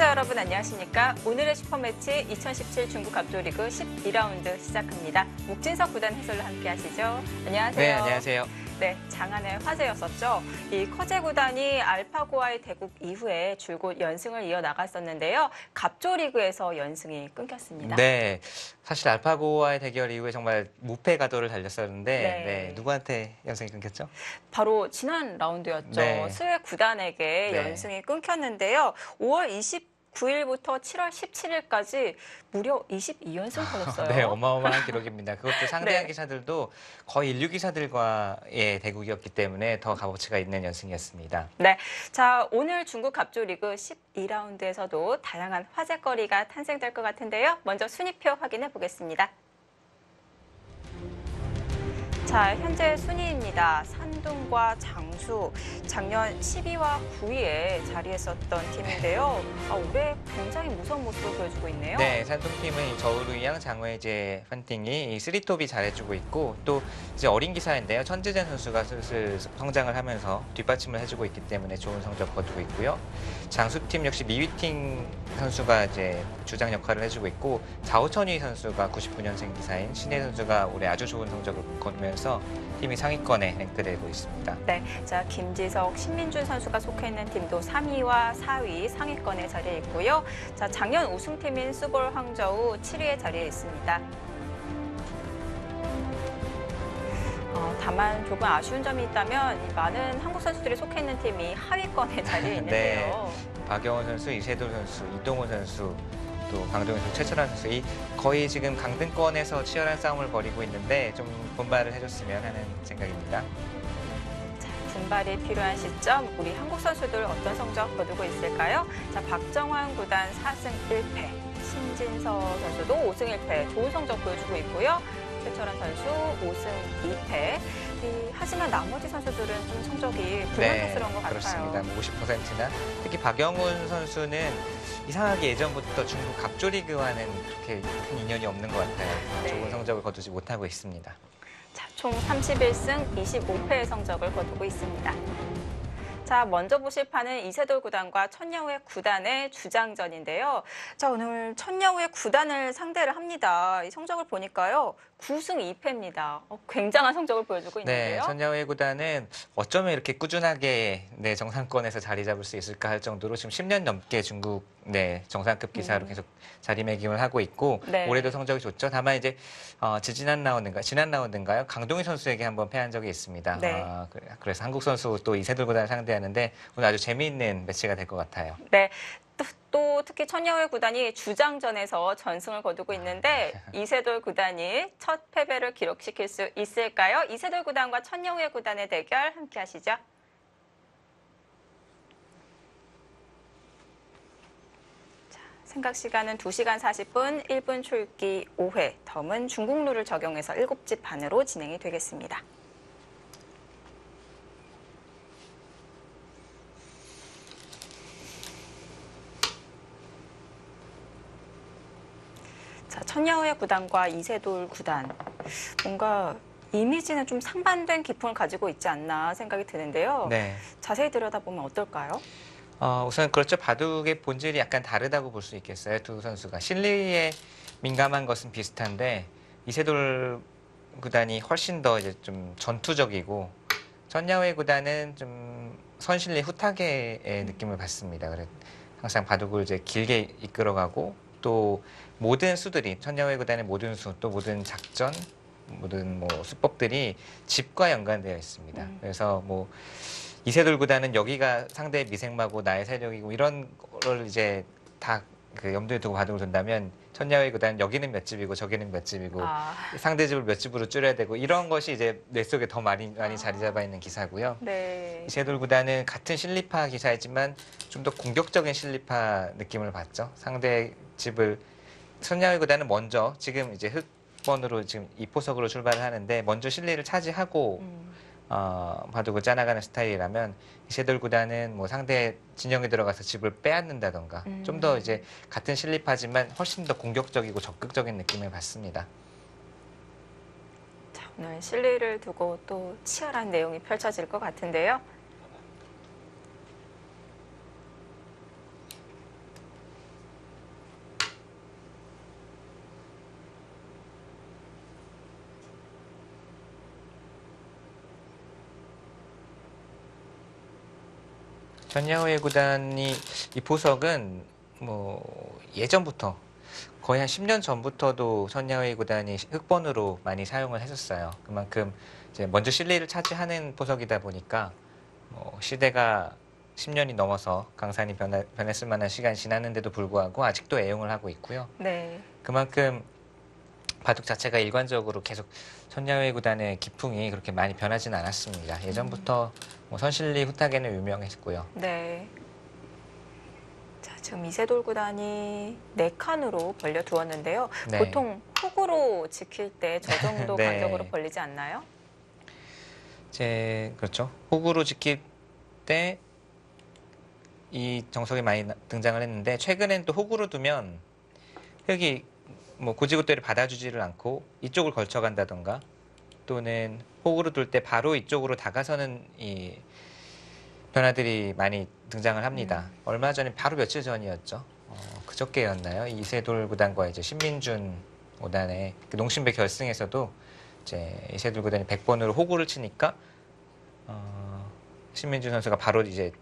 시청자 여러분 안녕하십니까? 오늘의 슈퍼매치 2017 중국 갑조리그 12라운드 시작합니다. 묵진석 구단 해설로 함께 하시죠. 안녕하세요. 네, 안녕하세요. 네, 장안의 화제였었죠. 이 커제 구단이 알파고와의 대국 이후에 줄곧 연승을 이어나갔었는데요. 갑조리그에서 연승이 끊겼습니다. 네, 사실 알파고와의 대결 이후에 정말 무패 가도를 달렸었는데 네. 누구한테 연승이 끊겼죠? 바로 지난 라운드였죠. 네. 스웨 구단에게 네. 연승이 끊겼는데요. 5월 29일부터 7월 17일까지 무려 22연승 거뒀어요. 네, 어마어마한 기록입니다. 그것도 상대한 네. 기사들도 거의 인류 기사들과의 대국이었기 때문에 더 값어치가 있는 연승이었습니다. 네, 자 오늘 중국 갑조리그 12라운드에서도 다양한 화제거리가 탄생될 것 같은데요. 먼저 순위표 확인해 보겠습니다. 자, 현재 순위입니다. 산둥과 장수, 작년 10위와 9위에 자리했었던 팀인데요. 올해 굉장히 무서운 모습을 보여주고 있네요. 네, 산둥팀은 저우루이양, 장외제 판팅이 이 쓰리톱이 잘해주고 있고 또 이제 어린 기사인데요. 천재전 선수가 슬슬 성장을 하면서 뒷받침을 해주고 있기 때문에 좋은 성적 거두고 있고요. 장수팀 역시 미위팅 선수가 이제 주장 역할을 해주고 있고 자오천위 선수가 99년생 기사인 신혜 선수가 올해 아주 좋은 성적을 거두면서 팀이 상위권에 랭크되고 있습니다. 네, 자 김지석, 신민준 선수가 속해 있는 팀도 3위와 4위 상위권에 자리해 있고요. 자 작년 우승팀인 수볼 황저우 7위에 자리해 있습니다. 다만 조금 아쉬운 점이 있다면 이 많은 한국 선수들이 속해 있는 팀이 하위권에 자리해 있는데요. 네, 박영훈 선수, 이세돌 선수, 이동호 선수, 또 강동현 선수, 최철환 선수 이 거의 지금 강등권에서 치열한 싸움을 벌이고 있는데 좀 분발을 해줬으면 하는 생각입니다. 자, 분발이 필요한 시점 우리 한국 선수들 어떤 성적 거두고 있을까요? 자, 박정환 구단 4승 1패, 신진서 선수도 5승 1패 좋은 성적 보여주고 있고요. 최철환 선수 5승 2패. 하지만 나머지 선수들은 좀 성적이 불만족스러운 것 같아요. 그렇습니다. 50%나 특히 박영훈 선수는 이상하게 예전부터 중국 갑조리그와는 그렇게 큰 인연이 없는 것 같아요. 네. 좋은 성적을 거두지 못하고 있습니다. 자, 총 31승 25패의 성적을 거두고 있습니다. 자, 먼저 보실 판은 이세돌 구단과 천여우의 구단의 주장전인데요. 자, 오늘 천여우의 구단을 상대를 합니다. 이 성적을 보니까요. 9승 2패입니다. 굉장한 성적을 보여주고 있는데요. 네, 천여우의 구단은 어쩌면 이렇게 꾸준하게 정상권에서 자리 잡을 수 있을까 할 정도로 지금 10년 넘게 중국 정상급 기사로 계속 자리매김을 하고 있고 네. 올해도 성적이 좋죠. 다만 이제 지난 라운드인가요? 강동희 선수에게 한번 패한 적이 있습니다. 네. 그래서 한국 선수 또 이세돌 구단을 상대하는데 오늘 아주 재미있는 매치가 될 것 같아요. 네. 또 특히 천여우의 구단이 주장전에서 전승을 거두고 있는데 이세돌 구단이 첫 패배를 기록시킬 수 있을까요? 이세돌 구단과 천여우의 구단의 대결 함께 하시죠. 자, 생각 시간은 2시간 40분, 1분 초읽기 5회, 덤은 중국 룰을 적용해서 7집 반으로 진행이 되겠습니다. 자, 천여우의 구단과 이세돌 구단 뭔가 이미지는 좀 상반된 기풍을 가지고 있지 않나 생각이 드는데요. 네. 자세히 들여다보면 어떨까요? 우선 그렇죠. 바둑의 본질이 약간 다르다고 볼 수 있겠어요. 두 선수가 실리에 민감한 것은 비슷한데 이세돌 구단이 훨씬 더 이제 좀 전투적이고 천여우의 구단은 좀 선실리 후타게의 느낌을 받습니다. 그래서 항상 바둑을 이제 길게 이끌어가고 또 모든 수들이 천여우의 구단의 모든 수, 또 모든 작전, 모든 수법들이 집과 연관되어 있습니다. 그래서 이세돌 구단은 여기가 상대의 미생마고 나의 세력이고 이런 거를 이제 다 염두에 두고 바둑을 둔다면 천여우의 구단은 여기는 몇 집이고 저기는 몇 집이고 상대 집을 몇 집으로 줄여야 되고 이런 것이 이제 뇌 속에 더 많이 자리 잡아 있는 기사고요. 네. 이세돌 구단은 같은 실리파 기사이지만 좀 더 공격적인 실리파 느낌을 받죠. 상대 집을 천여우의 구단은 먼저 지금 이제 흑번으로 지금 2포석으로 출발을 하는데 먼저 실리를 차지하고 바둑을 짜나가는 스타일이라면 이세돌 구단은 상대 진영에 들어가서 집을 빼앗는다던가 좀 더 이제 같은 실리파지만 훨씬 더 공격적이고 적극적인 느낌을 받습니다. 자, 오늘 실리를 두고 또 치열한 내용이 펼쳐질 것 같은데요. 전야후의 구단이 이 보석은 뭐 예전부터 거의 한 10년 전부터도 전야후의 구단이 흑번으로 많이 사용을 했었어요. 그만큼 이제 먼저 실리를 차지하는 보석이다 보니까 뭐 시대가 10년이 넘어서 강산이 변했을 만한 시간이 지났는데도 불구하고 아직도 애용을 하고 있고요. 네. 그만큼 바둑 자체가 일관적으로 계속 전야후의 구단의 기풍이 그렇게 많이 변하지는 않았습니다. 예전부터 뭐 선실리 후탁에는 유명했고요. 네. 자, 지금 이세돌 구단이 4칸으로 벌려 두었는데요. 네. 보통 훅으로 지킬 때 저 정도 네. 간격으로 벌리지 않나요? 그렇죠. 훅으로 지킬 때 이 정석이 많이 등장을 했는데 최근엔 또 훅으로 두면 흙이 뭐 고지고대를 받아주지를 않고 이쪽을 걸쳐간다던가 또는 훅으로 둘 때 바로 이쪽으로 다가서는 이 변화들이 많이 등장을 합니다. 얼마 전에 바로 며칠 전이었죠. 그저께였나요? 이세돌 구단과 이제 신민준 5단의 그 농심배 결승에서도 이제 이세돌 구단이 100번으로 호구를 치니까 신민준 선수가 바로 이제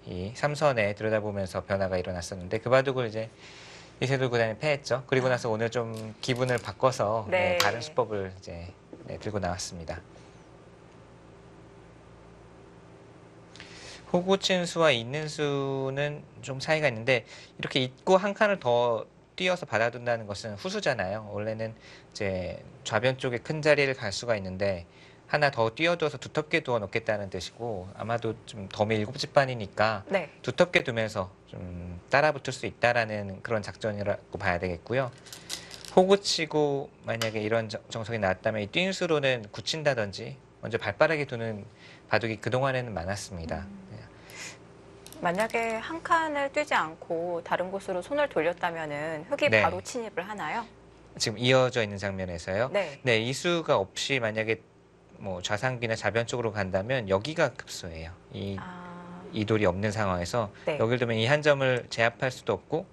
이 삼선에 들여다보면서 변화가 일어났었는데 그 바둑을 이제 이세돌 구단이 패했죠. 그리고 나서 오늘 좀 기분을 바꿔서 네. 다른 수법을 이제 들고 나왔습니다. 호구 친 수와 있는 수는 좀 차이가 있는데 이렇게 있고 한 칸을 더 띄어서 받아둔다는 것은 후수잖아요. 원래는 이제 좌변 쪽에 큰 자리를 갈 수가 있는데 하나 더 띄어두어서 두텁게 두어 놓겠다는 뜻이고 아마도 좀 덤이 7집반이니까 네. 두텁게 두면서 좀 따라붙을 수 있다라는 그런 작전이라고 봐야 되겠고요. 호구 치고 만약에 이런 정석이 나왔다면 이 뛴 수로는 굳힌다든지 먼저 발빠르게 두는 바둑이 그동안에는 많았습니다. 만약에 한 칸을 뛰지 않고 다른 곳으로 손을 돌렸다면은 흙이 네. 바로 침입을 하나요? 지금 이어져 있는 장면에서요. 네. 네, 이수가 없이 만약에 뭐 좌상비나 좌변 쪽으로 간다면 여기가 급소예요. 이 돌이 없는 상황에서 네. 여길 두면 이 한 점을 제압할 수도 없고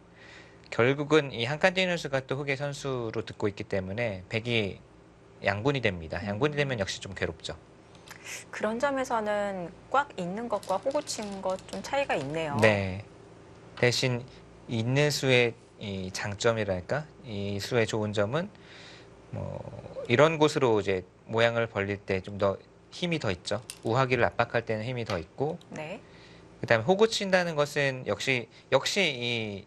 결국은 이 한 칸 뛰는 수가 또 흑의 선수로 듣고 있기 때문에 백이 양분이 됩니다. 양분이 되면 역시 좀 괴롭죠. 그런 점에서는 꽉 있는 것과 호구 친 것 좀 차이가 있네요. 네. 대신 있는 수의 이 장점이랄까? 이 수의 좋은 점은 뭐 이런 곳으로 이제 모양을 벌릴 때 좀 더 힘이 더 있죠. 우하기를 압박할 때는 힘이 더 있고 네. 그다음에 호구 친다는 것은 역시 이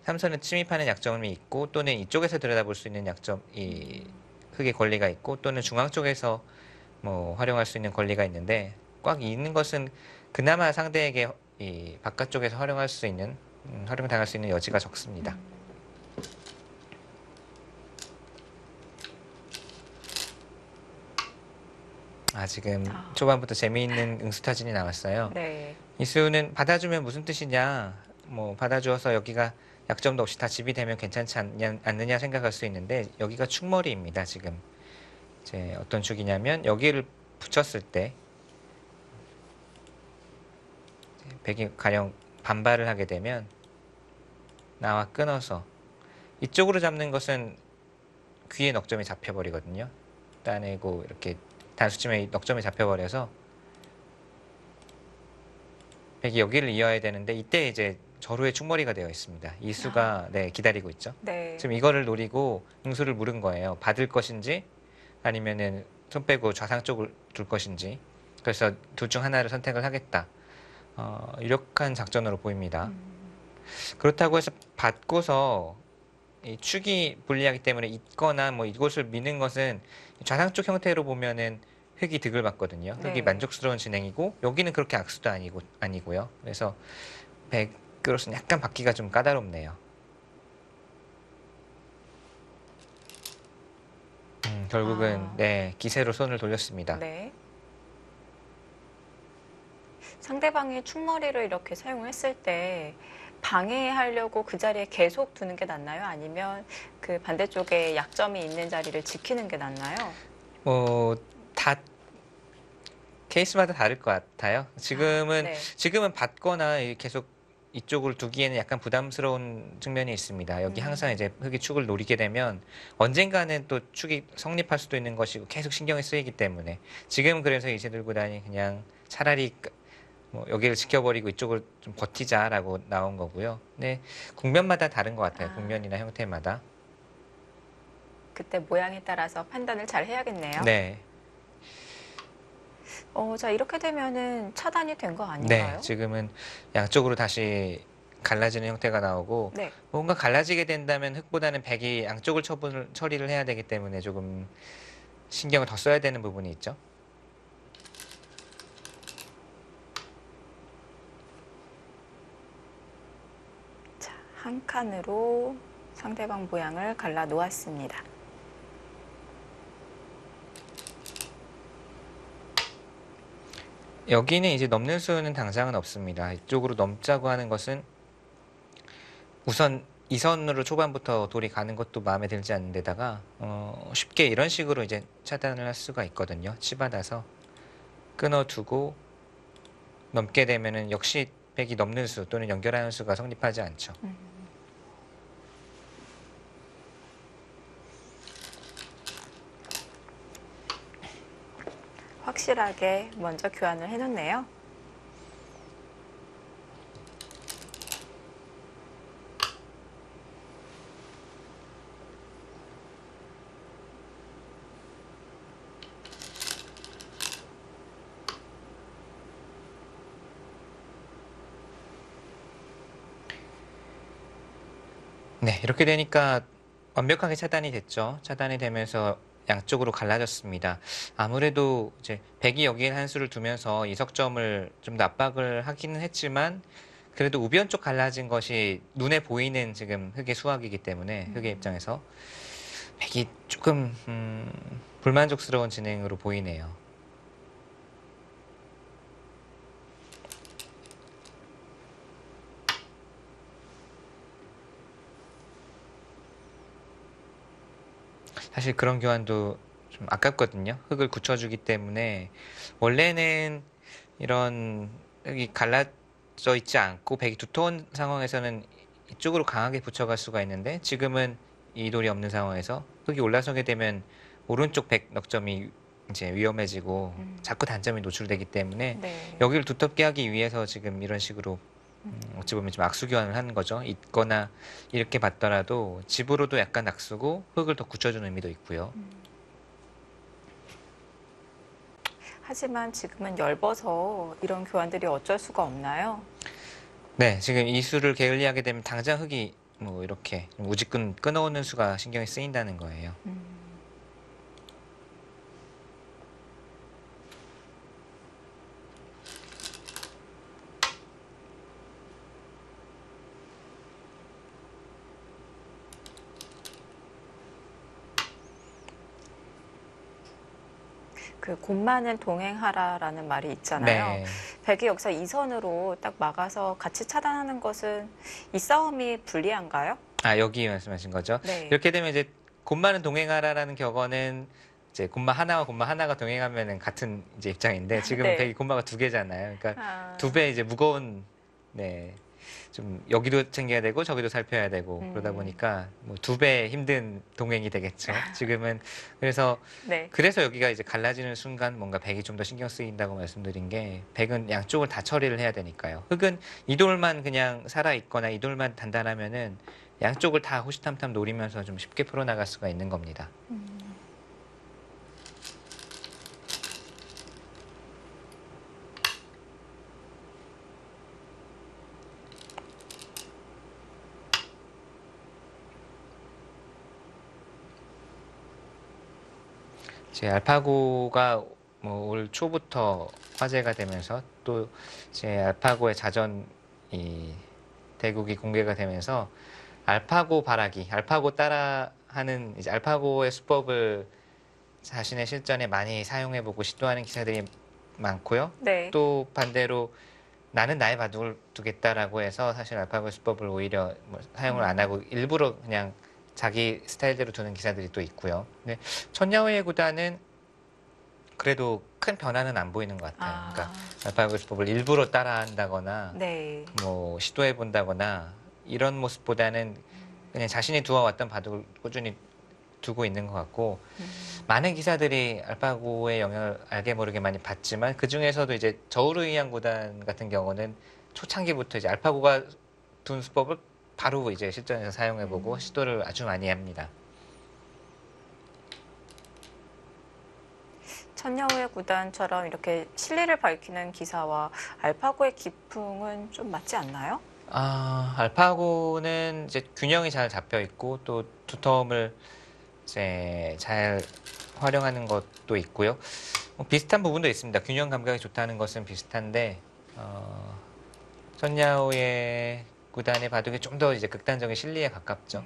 삼선을 침입하는 약점이 있고 또는 이쪽에서 들여다볼 수 있는 약점 이 흑의 권리가 있고 또는 중앙 쪽에서 뭐 활용할 수 있는 권리가 있는데 꽉 있는 것은 그나마 상대에게 이 바깥쪽에서 활용할 수 있는 활용당할 수 있는 여지가 적습니다. 지금 초반부터 재미있는 응수타진이 나왔어요. 네. 이수는 받아주면 무슨 뜻이냐? 뭐 받아주어서 여기가 약점도 없이 다 집이 되면 괜찮지 않느냐 생각할 수 있는데 여기가 축머리입니다. 지금 이제 어떤 축이냐면 여기를 붙였을 때 백이 가령 반발을 하게 되면 나와 끊어서 이쪽으로 잡는 것은 귀에 넉점이 잡혀버리거든요. 따내고 이렇게 단수치면 넉점이 잡혀버려서 백이 여기를 이어야 되는데 이때 이제 절호의 축머리가 되어 있습니다. 이 수가 기다리고 있죠. 네. 지금 이거를 노리고 응수를 물은 거예요. 받을 것인지 아니면은 손 빼고 좌상 쪽을 둘 것인지. 그래서 둘 중 하나를 선택을 하겠다. 유력한 작전으로 보입니다. 그렇다고 해서 받고서 이 축이 불리하기 때문에 있거나 뭐 이곳을 미는 것은 좌상 쪽 형태로 보면은 흑이 득을 받거든요. 흑이 네. 만족스러운 진행이고 여기는 그렇게 악수도 아니고요. 그래서 백으로서는 약간 받기가 좀 까다롭네요. 결국은 기세로 손을 돌렸습니다. 네. 상대방이 축머리를 이렇게 사용했을 때 방해하려고 그 자리에 계속 두는 게 낫나요? 아니면 그 반대쪽에 약점이 있는 자리를 지키는 게 낫나요? 다 케이스마다 다를 것 같아요. 지금은 받거나 계속 이쪽을 두기에는 약간 부담스러운 측면이 있습니다. 여기 항상 이제 흑이 축을 노리게 되면 언젠가는 또 축이 성립할 수도 있는 것이고 계속 신경이 쓰이기 때문에 지금 그래서 이세돌 구단이 그냥 차라리 뭐 여기를 지켜버리고 이쪽을 좀 버티자라고 나온 거고요. 네, 국면마다 다른 것 같아요. 국면이나 형태마다. 그때 모양에 따라서 판단을 잘 해야겠네요. 네. 자, 이렇게 되면은 차단이 된 거 네, 아닌가요? 지금은 양쪽으로 다시 갈라지는 형태가 나오고 네. 뭔가 갈라지게 된다면 흑보다는 백이 양쪽을 처리를 해야 되기 때문에 조금 신경을 더 써야 되는 부분이 있죠. 자, 한 칸으로 상대방 모양을 갈라 놓았습니다. 여기는 이제 넘는 수는 당장은 없습니다. 이쪽으로 넘자고 하는 것은 우선 이 선으로 초반부터 돌이 가는 것도 마음에 들지 않는 데다가 쉽게 이런 식으로 이제 차단을 할 수가 있거든요. 치받아서 끊어두고 넘게 되면은 역시 백이 넘는 수 또는 연결하는 수가 성립하지 않죠. 확실하게 먼저 교환을 해놓네요. 네, 이렇게 되니까 완벽하게 차단이 됐죠. 차단이 되면서 양쪽으로 갈라졌습니다. 아무래도 이제 백이 여기에 한 수를 두면서 이 석점을 좀 더 압박을 하기는 했지만 그래도 우변 쪽 갈라진 것이 눈에 보이는 지금 흑의 수확이기 때문에 흑의 입장에서 백이 조금 불만족스러운 진행으로 보이네요. 사실 그런 교환도 좀 아깝거든요. 흙을 굳혀주기 때문에 원래는 이런 흙이 갈라져 있지 않고 백이 두터운 상황에서는 이쪽으로 강하게 붙여갈 수가 있는데 지금은 이 돌이 없는 상황에서 흙이 올라서게 되면 오른쪽 백 넉점이 이제 위험해지고 자꾸 단점이 노출되기 때문에 네. 여기를 두텁게 하기 위해서 지금 이런 식으로 어찌 보면 좀 악수 교환을 하는 거죠. 있거나 이렇게 봤더라도 집으로도 약간 악수고 흙을 더 굳혀주는 의미도 있고요. 하지만 지금은 엷어서 이런 교환들이 어쩔 수가 없나요? 네, 지금 이 수를 게을리하게 되면 당장 흙이 뭐 이렇게 우지끈 끊어오는 수가 신경이 쓰인다는 거예요. 그 곶마는 동행하라라는 말이 있잖아요. 네. 백이 여기서 이 선으로 딱 막아서 같이 차단하는 것은 이 싸움이 불리한가요? 아, 여기 말씀하신 거죠. 네. 이렇게 되면 이제 곶마는 동행하라라는 격언은 이제 곶마 하나가 동행하면은 같은 이제 입장인데 지금은 네. 백이 곶마가 두 개잖아요. 그러니까 아, 두 배 이제 무거운 네. 좀 여기도 챙겨야 되고 저기도 살펴야 되고 그러다 보니까 뭐 두 배 힘든 동행이 되겠죠. 지금은 그래서 네. 여기가 이제 갈라지는 순간 뭔가 백이 좀 더 신경 쓰인다고 말씀드린 게 백은 양쪽을 다 처리를 해야 되니까요. 흑은 이 돌만 그냥 살아 있거나 이 돌만 단단하면은 양쪽을 다 호시탐탐 노리면서 좀 쉽게 풀어나갈 수가 있는 겁니다. 제 알파고가 뭐 올 초부터 화제가 되면서 또 제 알파고의 자전이 대국이 공개가 되면서 알파고 바라기, 알파고 따라하는 이제 알파고의 수법을 자신의 실전에 많이 사용해보고 시도하는 기사들이 많고요. 네. 또 반대로 나는 나의 바둑을 두겠다라고 해서 사실 알파고 수법을 오히려 뭐 사용을 안 하고 일부러 그냥 자기 스타일대로 두는 기사들이 또 있고요. 근데 천야오의 구단은 그래도 큰 변화는 안 보이는 것 같아요. 그러니까 알파고 수법을 일부러 따라한다거나 네. 뭐 시도해 본다거나 이런 모습보다는 그냥 자신이 두어왔던 바둑을 꾸준히 두고 있는 것 같고 많은 기사들이 알파고의 영향을 알게 모르게 많이 받지만 그 중에서도 이제 저우르이안 구단 같은 경우는 초창기부터 이제 알파고가 둔 수법을 바로 이제 실전에서 사용해보고 시도를 아주 많이 합니다. 천여우의 구단처럼 이렇게 실리를 밝히는 기사와 알파고의 기풍은 좀 맞지 않나요? 알파고는 이제 균형이 잘 잡혀 있고 또 두텀을 이제 잘 활용하는 것도 있고요. 비슷한 부분도 있습니다. 균형 감각이 좋다는 것은 비슷한데 선야오의 구단의 바둑이 좀 더 이제 극단적인 실리에 가깝죠.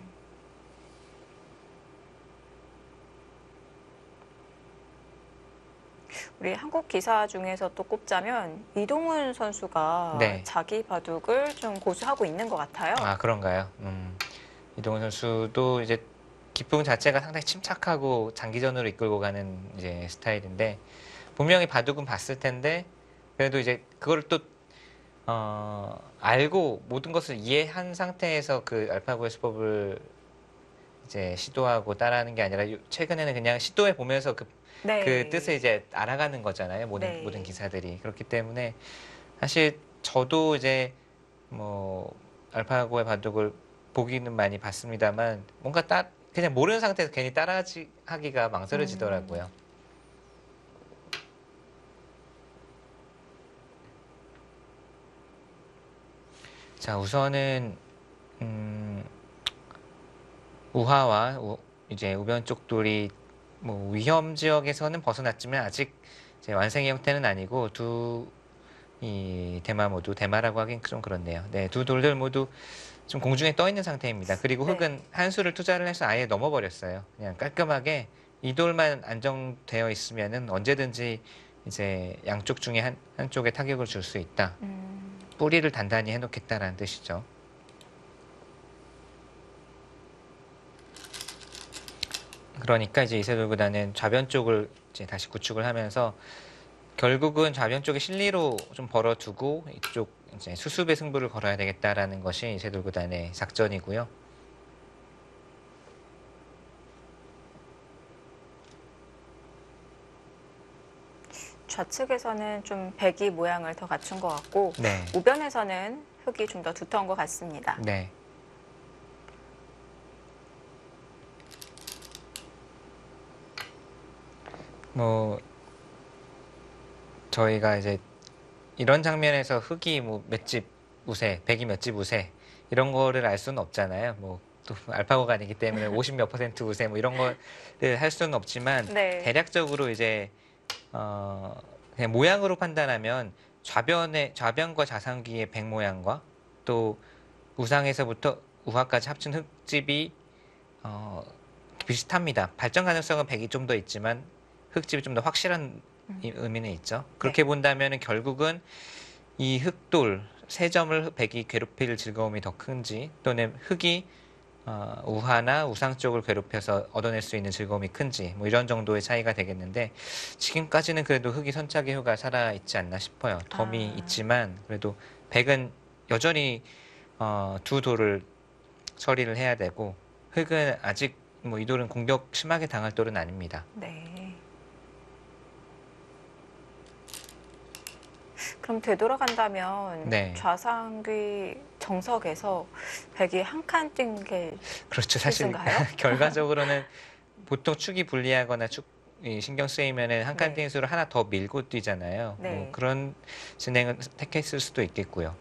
우리 한국 기사 중에서 또 꼽자면 이동훈 선수가 네. 자기 바둑을 좀 고수하고 있는 것 같아요. 그런가요? 이동훈 선수도 이제 기풍 자체가 상당히 침착하고 장기전으로 이끌고 가는 이제 스타일인데 분명히 바둑은 봤을 텐데 그래도 이제 그걸 또 알고 모든 것을 이해한 상태에서 그 알파고의 수법을 이제 시도하고 따라하는 게 아니라 최근에는 그냥 시도해 보면서 그 네. 뜻을 이제 알아가는 거잖아요. 네. 모든 기사들이. 그렇기 때문에 사실 저도 이제 뭐 알파고의 바둑을 보기는 많이 봤습니다만 뭔가 그냥 모르는 상태에서 괜히 하기가 망설여지더라고요. 자, 우선은 우하와 이제 우변 쪽돌이 뭐 위험 지역에서는 벗어났지만 아직 이제 완성의 형태는 아니고 이 대마라고 하긴 좀 그렇네요. 네, 두 돌들 모두 좀 공중에 떠 있는 상태입니다. 그리고 네. 흙은 한 수를 투자를 해서 아예 넘어버렸어요. 그냥 깔끔하게 이 돌만 안정되어 있으면은 언제든지 이제 양쪽 중에 한쪽에 타격을 줄 수 있다. 뿌리를 단단히 해놓겠다라는 뜻이죠. 그러니까 이제 이세돌 구단은 좌변 쪽을 이제 다시 구축을 하면서 결국은 좌변 쪽에 실리로 좀 벌어두고 이쪽 이제 수습의 승부를 걸어야 되겠다라는 것이 이세돌 구단의 작전이고요. 좌측에서는 좀 배기 모양을 더 갖춘 것 같고 네. 우변에서는 흙이 좀 더 두터운 것 같습니다. 네. 뭐 저희가 이제 이런 장면에서 흙이 뭐 몇 집 우세, 백이 몇 집 우세 이런 거를 알 수는 없잖아요. 뭐 또 알파고가 아니기 때문에 50 몇 % 우세 뭐 이런 거를 할 수는 없지만 네. 대략적으로 이제 그냥 모양으로 판단하면 좌변과 좌상기의 백 모양과 또 우상에서부터 우하까지 합친 흙집이 비슷합니다. 발전 가능성은 백이 좀 더 있지만 흙집이 좀 더 확실한 의미는 있죠. 그렇게 본다면 결국은 이 흙돌 세 점을 백이 괴롭힐 즐거움이 더 큰지 또는 흙이 우하나 우상 쪽을 괴롭혀서 얻어낼 수 있는 즐거움이 큰지 뭐 이런 정도의 차이가 되겠는데 지금까지는 그래도 흙이 선착의 효가 살아있지 않나 싶어요. 덤이 있지만 그래도 백은 여전히 두 돌을 처리를 해야 되고 흙은 아직 뭐 이 돌은 공격 심하게 당할 돌은 아닙니다. 네. 그럼 되돌아간다면 네. 좌상귀 정석에서 백이 한 칸 뛴 게 그렇죠. 사실 필수인가요? 결과적으로는 보통 축이 불리하거나 축이 신경 쓰이면은 한 칸 네. 뛴 수를 하나 더 밀고 뛰잖아요. 네. 뭐 그런 진행을 택했을 수도 있겠고요.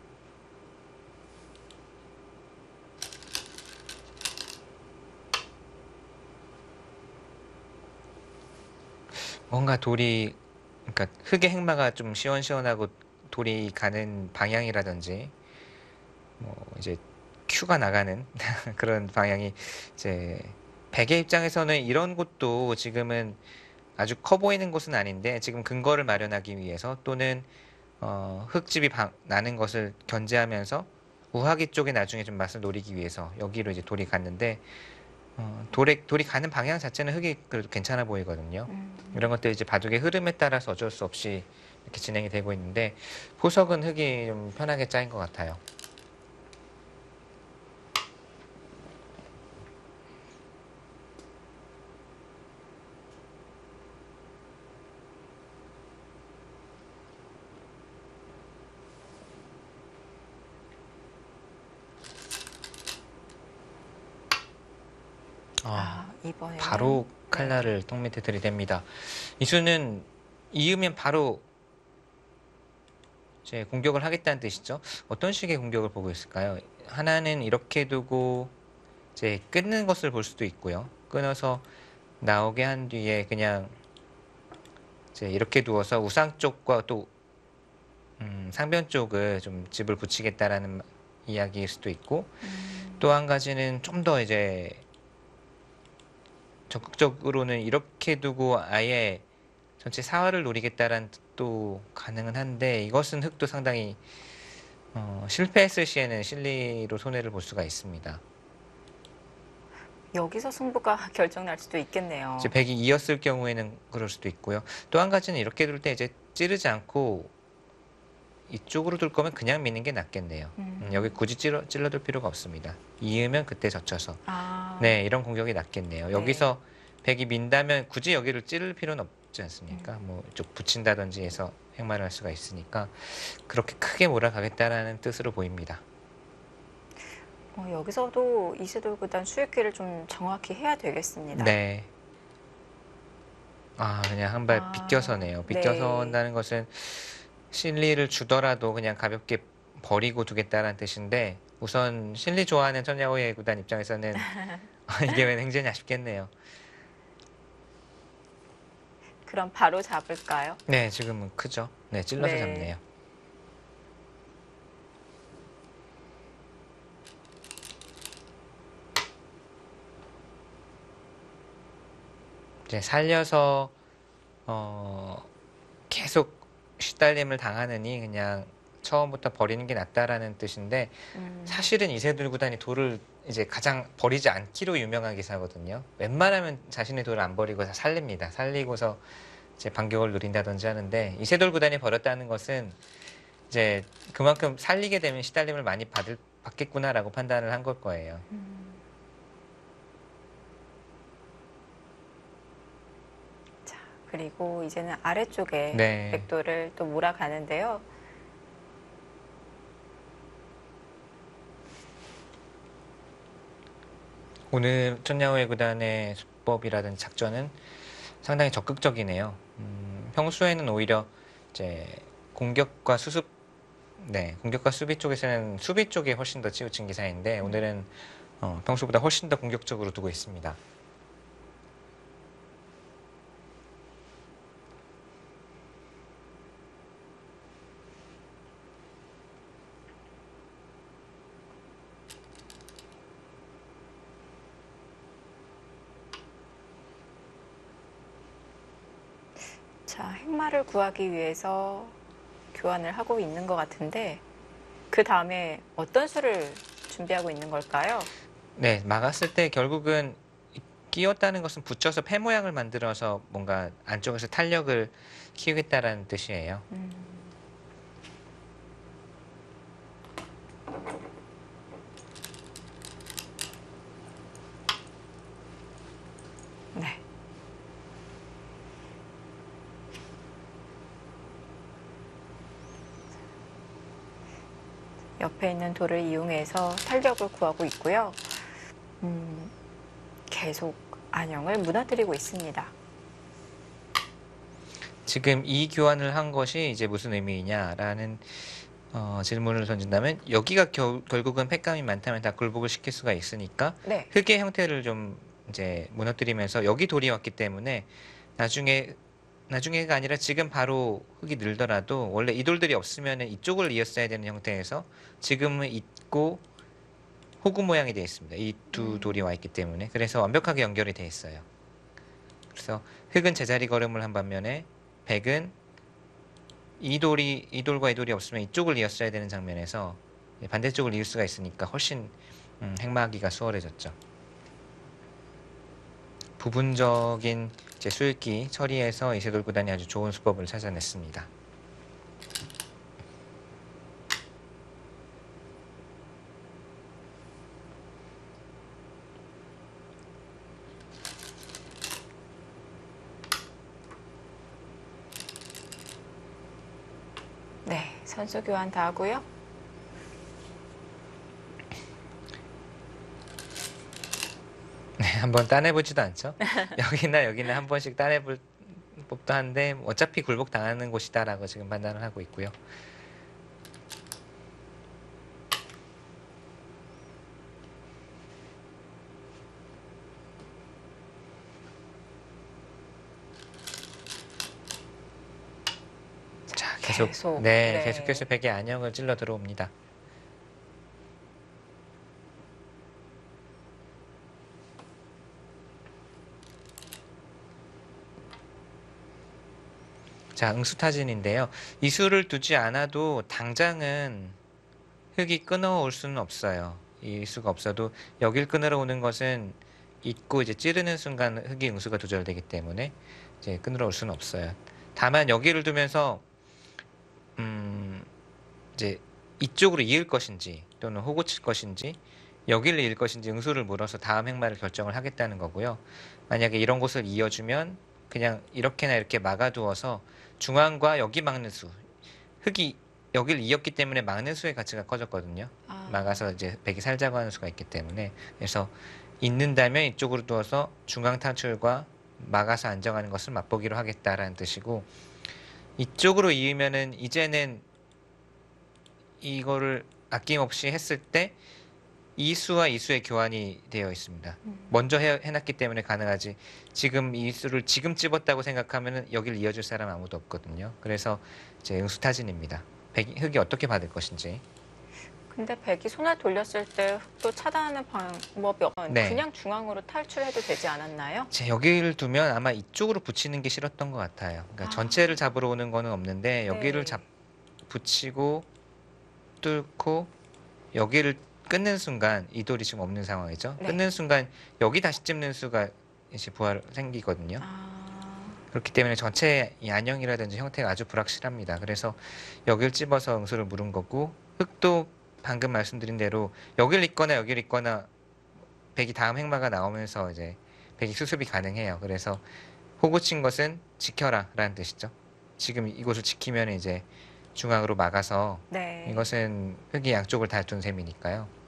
뭔가 그러니까 흙의 행마가 좀 시원시원하고 돌이 가는 방향이라든지 뭐 이제 큐가 나가는 그런 방향이 이제 백의 입장에서는 이런 곳도 지금은 아주 커 보이는 곳은 아닌데 지금 근거를 마련하기 위해서 또는 흙집이 나는 것을 견제하면서 우하기 쪽에 나중에 좀 맛을 노리기 위해서 여기로 이제 돌이 갔는데 돌이 가는 방향 자체는 흙이 그래도 괜찮아 보이거든요. 이런 것들 이제 바둑의 흐름에 따라서 어쩔 수 없이 이렇게 진행이 되고 있는데 포석은 흙이 좀 편하게 짜인 것 같아요. 이번에는 바로 칼날을 똥 밑에 들이댑니다. 이 수는 이으면 바로 이제 공격을 하겠다는 뜻이죠. 어떤 식의 공격을 보고 있을까요? 하나는 이렇게 두고 이제 끊는 것을 볼 수도 있고요. 끊어서 나오게 한 뒤에 그냥 이제 이렇게 두어서 우상 쪽과 또 상변 쪽을 좀 집을 붙이겠다라는 이야기일 수도 있고, 또 한 가지는 좀 더 이제 적극적으로는 이렇게 두고 아예 전체 사활을 노리겠다라는 뜻도 가능은 한데, 이것은 흙도 상당히 실패했을 시에는 실리로 손해를 볼 수가 있습니다. 여기서 승부가 결정날 수도 있겠네요. 이제 백이 이었을 경우에는 그럴 수도 있고요. 또 한 가지는 이렇게 둘 때 이제 찌르지 않고 이쪽으로 둘 거면 그냥 미는 게 낫겠네요. 여기 굳이 찔러둘 필요가 없습니다. 이으면 그때 젖혀서. 네, 이런 공격이 낫겠네요. 네. 여기서 백이 민다면 굳이 여기를 찌를 필요는 없지 않습니까? 뭐 이쪽 붙인다든지 해서 행마를 할 수가 있으니까 그렇게 크게 몰아가겠다라는 뜻으로 보입니다. 여기서도 이세돌 구단 수익기를 좀 정확히 해야 되겠습니다. 네. 그냥 한 발 비껴서네요. 비껴서 네. 한다는 것은 실리를 주더라도 그냥 가볍게 버리고 두겠다는 뜻인데, 우선 실리 좋아하는 천야오의 구단 입장에서는 이게 웬 행제냐 싶겠네요. 그럼 바로 잡을까요? 네, 지금은 크죠. 네, 찔러서 네. 잡네요. 이제 살려서 계속 시달림을 당하느니 그냥 처음부터 버리는 게 낫다라는 뜻인데, 사실은 이세돌 구단이 돌을 이제 가장 버리지 않기로 유명한 기사거든요. 웬만하면 자신의 돌을 안 버리고 다 살립니다. 살리고서 이제 반격을 누린다든지 하는데, 이세돌 구단이 버렸다는 것은 이제 그만큼 살리게 되면 시달림을 많이 받겠구나라고 판단을 한 걸 거예요. 자, 그리고 이제는 아래쪽에 네. 백돌을 또 몰아가는데요. 오늘 천야오의 구단의 수법이라든지 작전은 상당히 적극적이네요. 평소에는 오히려 이제 공격과 수습, 공격과 수비 쪽에서는 수비 쪽에 훨씬 더 치우친 기사인데, 오늘은 평소보다 훨씬 더 공격적으로 두고 있습니다. 자, 행마를 구하기 위해서 교환을 하고 있는 것 같은데, 그 다음에 어떤 수를 준비하고 있는 걸까요? 네, 막았을 때 결국은 끼웠다는 것은 붙여서 패 모양을 만들어서 뭔가 안쪽에서 탄력을 키우겠다라는 뜻이에요. 네. 옆에 있는 돌을 이용해서 탄력을 구하고 있고요. 계속 안영을 무너뜨리고 있습니다. 지금 이 교환을 한 것이 이제 무슨 의미이냐라는 질문을 던진다면, 여기가 결국은 팩감이 많다면 다 굴복을 시킬 수가 있으니까 네. 흙의 형태를 좀 이제 무너뜨리면서, 여기 돌이 왔기 때문에 나중에가 아니라 지금 바로 흙이 늘더라도 원래 이 돌들이 없으면 이쪽을 이었어야 되는 형태에서 지금은 있고 호구 모양이 되어 있습니다. 이 두 돌이 와 있기 때문에. 그래서 완벽하게 연결이 되어 있어요. 그래서 흙은 제자리 걸음을 한 반면에 백은 이 돌과 이 돌이 없으면 이쪽을 이었어야 되는 장면에서 반대쪽을 이을 수가 있으니까 훨씬 행마하기가 수월해졌죠. 부분적인 이제 수읽기 처리에서 이세돌 구단이 아주 좋은 수법을 찾아냈습니다. 네, 선수 교환 다 하고요. 한번 따내보지도 않죠. 여기나 여기나 한 번씩 따내볼 법도 한데 어차피 굴복 당하는 곳이다라고 지금 판단을 하고 있고요. 자, 계속 네. 계속해서 백의 안형을 찔러 들어옵니다. 자, 응수타진인데요. 이 수를 두지 않아도 당장은 흙이 끊어올 수는 없어요. 이 수가 없어도 여길 끊으러 오는 것은 있고 이제 찌르는 순간 흙이 응수가 두절되기 때문에 이제 끊으러 올 수는 없어요. 다만 여기를 두면서 이제 이쪽으로 이을 것인지 또는 호구 칠 것인지 여기를 이을 것인지 응수를 물어서 다음 행마를 결정을 하겠다는 거고요. 만약에 이런 곳을 이어주면 그냥 이렇게나 이렇게 막아두어서 중앙과 여기 막는 수, 흙이 여기를 이었기 때문에 막는 수의 가치가 커졌거든요. 막아서 이제 백이 살자고 하는 수가 있기 때문에. 그래서 있는다면 이쪽으로 두어서 중앙 탈출과 막아서 안정하는 것을 맛보기로 하겠다라는 뜻이고, 이쪽으로 이으면은 이제는 이거를 아낌없이 했을 때 이 수와 이 수의 교환이 되어 있습니다. 먼저 해놨기 때문에 가능하지, 지금 이 수를 지금 찝었다고 생각하면 여기를 이어줄 사람 아무도 없거든요. 그래서 이제 응수타진입니다. 흙이 어떻게 받을 것인지. 근데 백이 손을 돌렸을 때 흙도 차단하는 방법이 네. 그냥 중앙으로 탈출해도 되지 않았나요? 여기를 두면 아마 이쪽으로 붙이는 게 싫었던 것 같아요. 그러니까 전체를 잡으러 오는 거는 없는데 여기를 붙이고 뚫고 여기를 끊는 순간 이 돌이 지금 없는 상황이죠. 네. 끊는 순간 여기 다시 찝는 수가 이제 생기거든요. 그렇기 때문에 전체 이 안형이라든지 형태가 아주 불확실합니다. 그래서 여기를 찝어서 응수를 물은 거고, 흙도 방금 말씀드린 대로 여기를 있거나 여기를 있거나 백이 다음 행마가 나오면서 이제 백이 수습이 가능해요. 그래서 호구 친 것은 지켜라 라는 뜻이죠. 지금 이곳을 지키면 이제 중앙으로 막아서 이것은 흙이 양쪽을 다 둔 셈이니까요.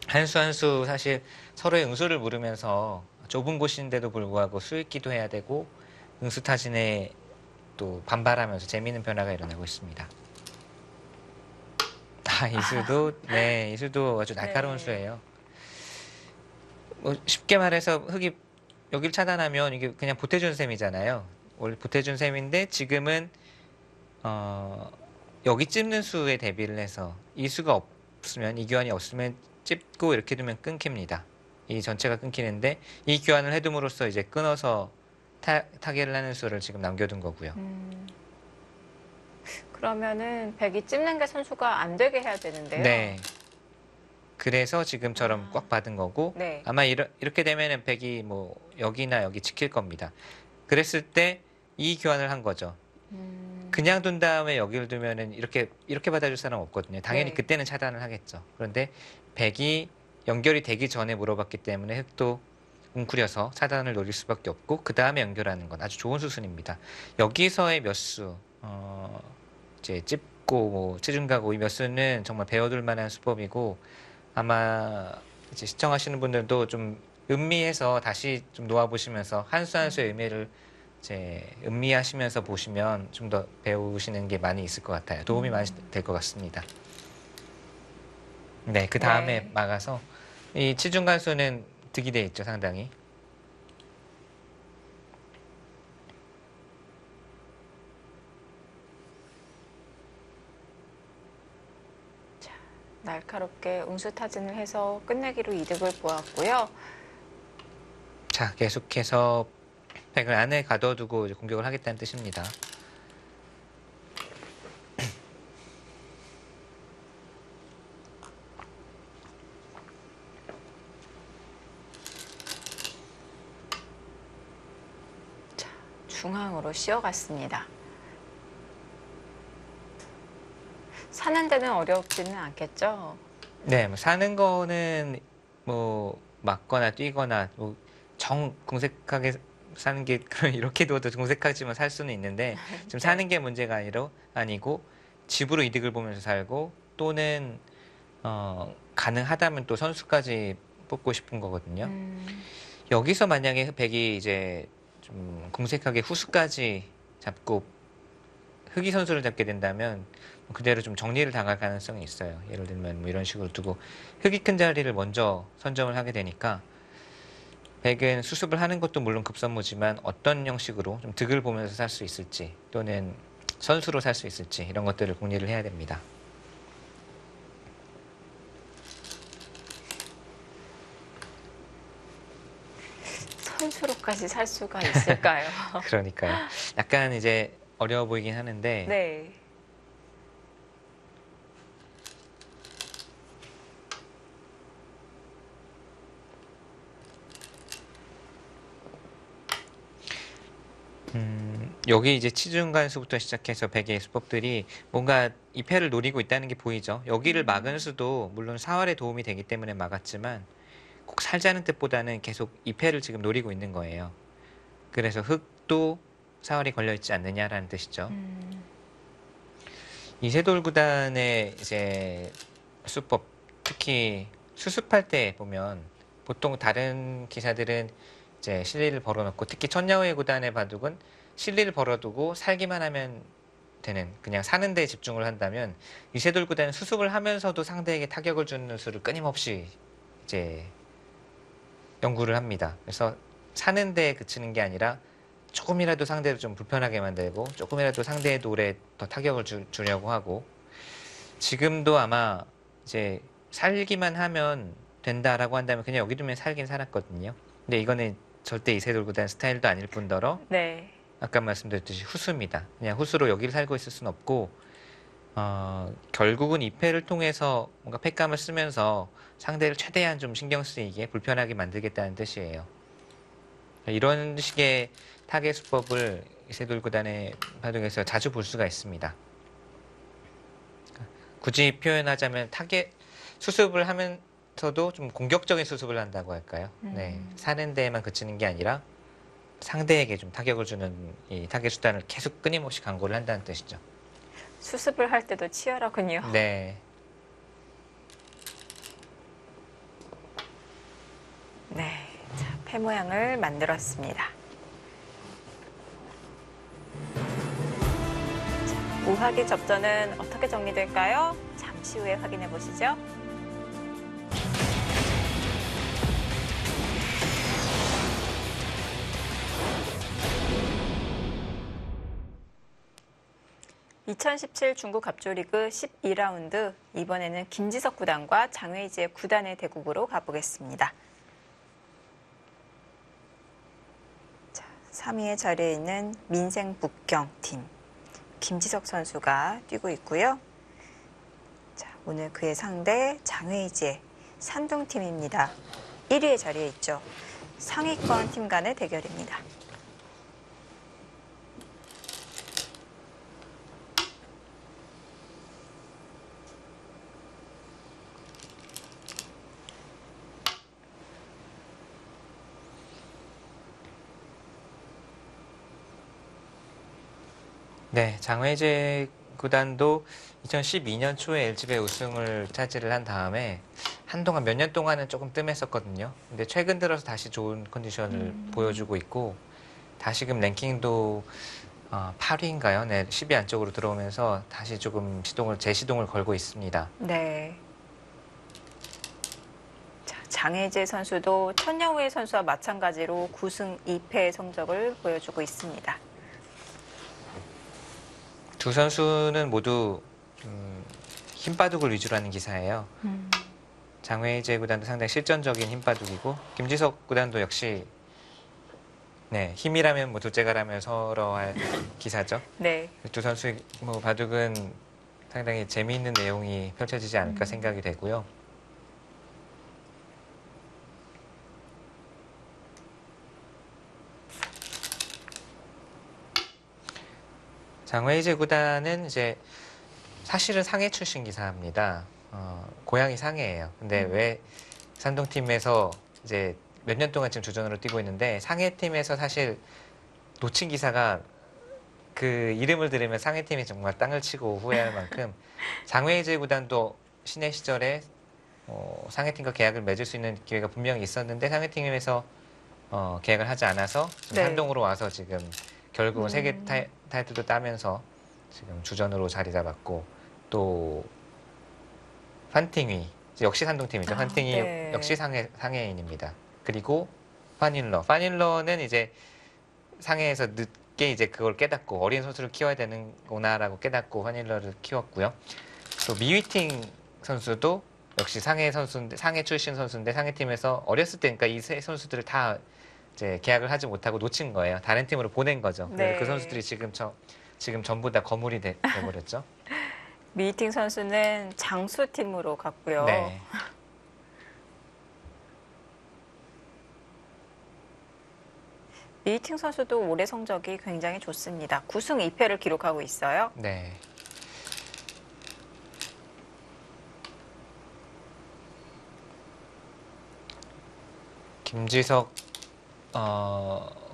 한 수 한 수 사실 서로의 응수를 물으면서 좁은 곳인데도 불구하고 수익기도 해야 되고 응수타진에 또 반발하면서 재미있는 변화가 일어나고 있습니다. 이 수도 아주 날카로운 수예요. 뭐 쉽게 말해서 흙이 여기를 차단하면 이게 그냥 보태준 셈이잖아요. 원래 보태준 셈인데 지금은 여기 찝는 수에 대비를 해서 이 수가 없으면, 이 교환이 없으면 찝고 이렇게 두면 끊깁니다. 이 전체가 끊기는데 이 교환을 해둠으로써 이제 끊어서 타개를 하는 수를 지금 남겨둔 거고요. 그러면은 백이 찝는 게 선수가 안 되게 해야 되는데요. 네. 그래서 지금처럼 꽉 받은 거고, 아마 이렇게 되면은 백이 뭐 여기나 여기 지킬 겁니다. 그랬을 때 이 교환을 한 거죠. 그냥 둔 다음에 여기를 두면은 이렇게 받아줄 사람 없거든요. 당연히 그때는 차단을 하겠죠. 그런데 백이 연결이 되기 전에 물어봤기 때문에 흙도 웅크려서 차단을 노릴 수밖에 없고, 그 다음에 연결하는 건 아주 좋은 수순입니다. 여기서의 몇 수, 이제 찝고 뭐 체중가고 이 몇 수는 정말 배워둘 만한 수법이고, 아마 이제 시청하시는 분들도 좀 음미해서 다시 좀 놓아보시면서 한 수 한 수의 의미를 이제 음미하시면서 보시면 좀 더 배우시는 게 많이 있을 것 같아요. 도움이 많이 될 것 같습니다. 네, 그 다음에 막아서 이 치중간수는 득이 돼 있죠, 상당히. 자, 날카롭게 응수타진을 해서 끝내기로 이득을 보았고요. 자, 계속해서 백을 안에 가둬두고 이제 공격을 하겠다는 뜻입니다. 자, 중앙으로 씌어갔습니다. 사는 데는 어렵지는 않겠죠? 네, 뭐 사는 거는 뭐 막거나 뛰거나 뭐 정 궁색하게 사는 게 이렇게 둬도 궁색하지만 살 수는 있는데, 지금 사는 게 문제가 아니고 집으로 이득을 보면서 살고, 또는 가능하다면 또 선수까지 뽑고 싶은 거거든요. 여기서 만약에 백이 이제 좀 궁색하게 후수까지 잡고 흑이 선수를 잡게 된다면 그대로 좀 정리를 당할 가능성이 있어요. 예를 들면 뭐 이런 식으로 두고 흑이 큰 자리를 먼저 선점을 하게 되니까 백은 수습을 하는 것도 물론 급선무지만 어떤 형식으로 좀 득을 보면서 살 수 있을지 또는 선수로 살 수 있을지 이런 것들을 궁리를 해야 됩니다. 선수로까지 살 수가 있을까요? 그러니까요. 약간 이제 어려워 보이긴 하는데 네. 여기 이제 치중간수부터 시작해서 백의 수법들이 뭔가 이 패를 노리고 있다는 게 보이죠. 여기를 막은 수도 물론 사활에 도움이 되기 때문에 막았지만 꼭 살자는 뜻보다는 계속 이 패를 지금 노리고 있는 거예요. 그래서 흑도 사활이 걸려 있지 않느냐라는 뜻이죠. 이세돌 구단의 이제 수법, 특히 수습할 때 보면 보통 다른 기사들은 이제 실리를 벌어놓고 특히 천야후의 구단의 바둑은 실리를 벌어두고 살기만 하면 되는 그냥 사는 데 집중을 한다면 이세돌 구단은 수습을 하면서도 상대에게 타격을 주는 수를 끊임없이 이제 연구를 합니다. 그래서 사는 데에 그치는 게 아니라 조금이라도 상대를 좀 불편하게 만들고 조금이라도 상대의 돌에 더 타격을 주려고 하고 지금도 아마 이제 살기만 하면 된다라고 한다면 그냥 여기 두면 살긴 살았거든요. 근데 이거는 절대 이세돌 구단 스타일도 아닐 뿐더러 네. 아까 말씀드렸듯이 후수입니다. 그냥 후수로 여기를 살고 있을 수는 없고 결국은 이 패를 통해서 뭔가 패감을 쓰면서 상대를 최대한 좀 신경 쓰이게 불편하게 만들겠다는 뜻이에요. 이런 식의 타겟 수법을 이세돌 구단의 바둑에서 자주 볼 수가 있습니다. 굳이 표현하자면 타겟 수습을 하면서도 좀 공격적인 수습을 한다고 할까요? 네, 사는 데에만 그치는 게 아니라 상대에게 좀 타격을 주는 이 타겟 수단을 계속 끊임없이 강구를 한다는 뜻이죠. 수습을 할 때도 치열하군요. 네. 네. 자, 패 모양을 만들었습니다. 자, 우하기 접전은 어떻게 정리될까요? 잠시 후에 확인해 보시죠. (2017) 중국 갑조리그 12라운드 이번에는 김지석 구단과 장웨이지의 구단의 대국으로 가보겠습니다. 자, 3위의 자리에 있는 민생북경 팀 김지석 선수가 뛰고 있고요. 자, 오늘 그의 상대 장웨이지의 산둥팀입니다. 1위의 자리에 있죠. 상위권 팀 간의 대결입니다. 네, 장외제 구단도 2012년 초에 LG배 우승을 차지를 한 다음에 한동안 몇 년 동안은 조금 뜸했었거든요. 근데 최근 들어서 다시 좋은 컨디션을 보여주고 있고 다시금 랭킹도 8위인가요? 네, 10위 안쪽으로 들어오면서 다시 조금 재시동을 걸고 있습니다. 네. 자, 장혜재 선수도 천야후의 선수와 마찬가지로 9승 2패의 성적을 보여주고 있습니다. 두 선수는 모두 힘바둑을 위주로 하는 기사예요. 장외재 구단도 상당히 실전적인 힘바둑이고 김지석 구단도 역시 네, 힘이라면 뭐 둘째가라면 서러할 기사죠. 네. 두 선수의 뭐 바둑은 상당히 재미있는 내용이 펼쳐지지 않을까 생각이 되고요. 장외이제 구단은 이제 사실은 상해 출신 기사입니다. 고향이 상해예요. 근데 왜 산동팀에서 이제 몇 년 동안 지금 주전으로 뛰고 있는데 상해팀에서 사실 놓친 기사가 그 이름을 들으면 상해팀이 정말 땅을 치고 후회할 만큼 장외이제 구단도 신예 시절에 상해팀과 계약을 맺을 수 있는 기회가 분명히 있었는데 상해팀에서 계약을 하지 않아서 지금 네. 한동으로 와서 지금 결국은 세계 음. 타이틀도 따면서 지금 주전으로 자리 잡았고 또 판팅위 역시 산동팀이죠. 아, 판팅위 네. 역시 상해인입니다. 그리고 파닐러는 이제 상해에서 늦게 이제 그걸 깨닫고 어린 선수를 키워야 되는구나라고 깨닫고 파닐러를 키웠고요. 또 미위팅 선수도 역시 상해 출신 선수인데 상해팀에서 어렸을 때 그러니까 이 세 선수들을 다 이제 계약을 하지 못하고 놓친 거예요. 다른 팀으로 보낸 거죠. 그래서 네. 그 선수들이 지금 전부 다 거물이 돼버렸죠. 미팅 선수는 장수팀으로 갔고요. 네. 미팅 선수도 올해 성적이 굉장히 좋습니다. 9승 2패를 기록하고 있어요. 네. 김지석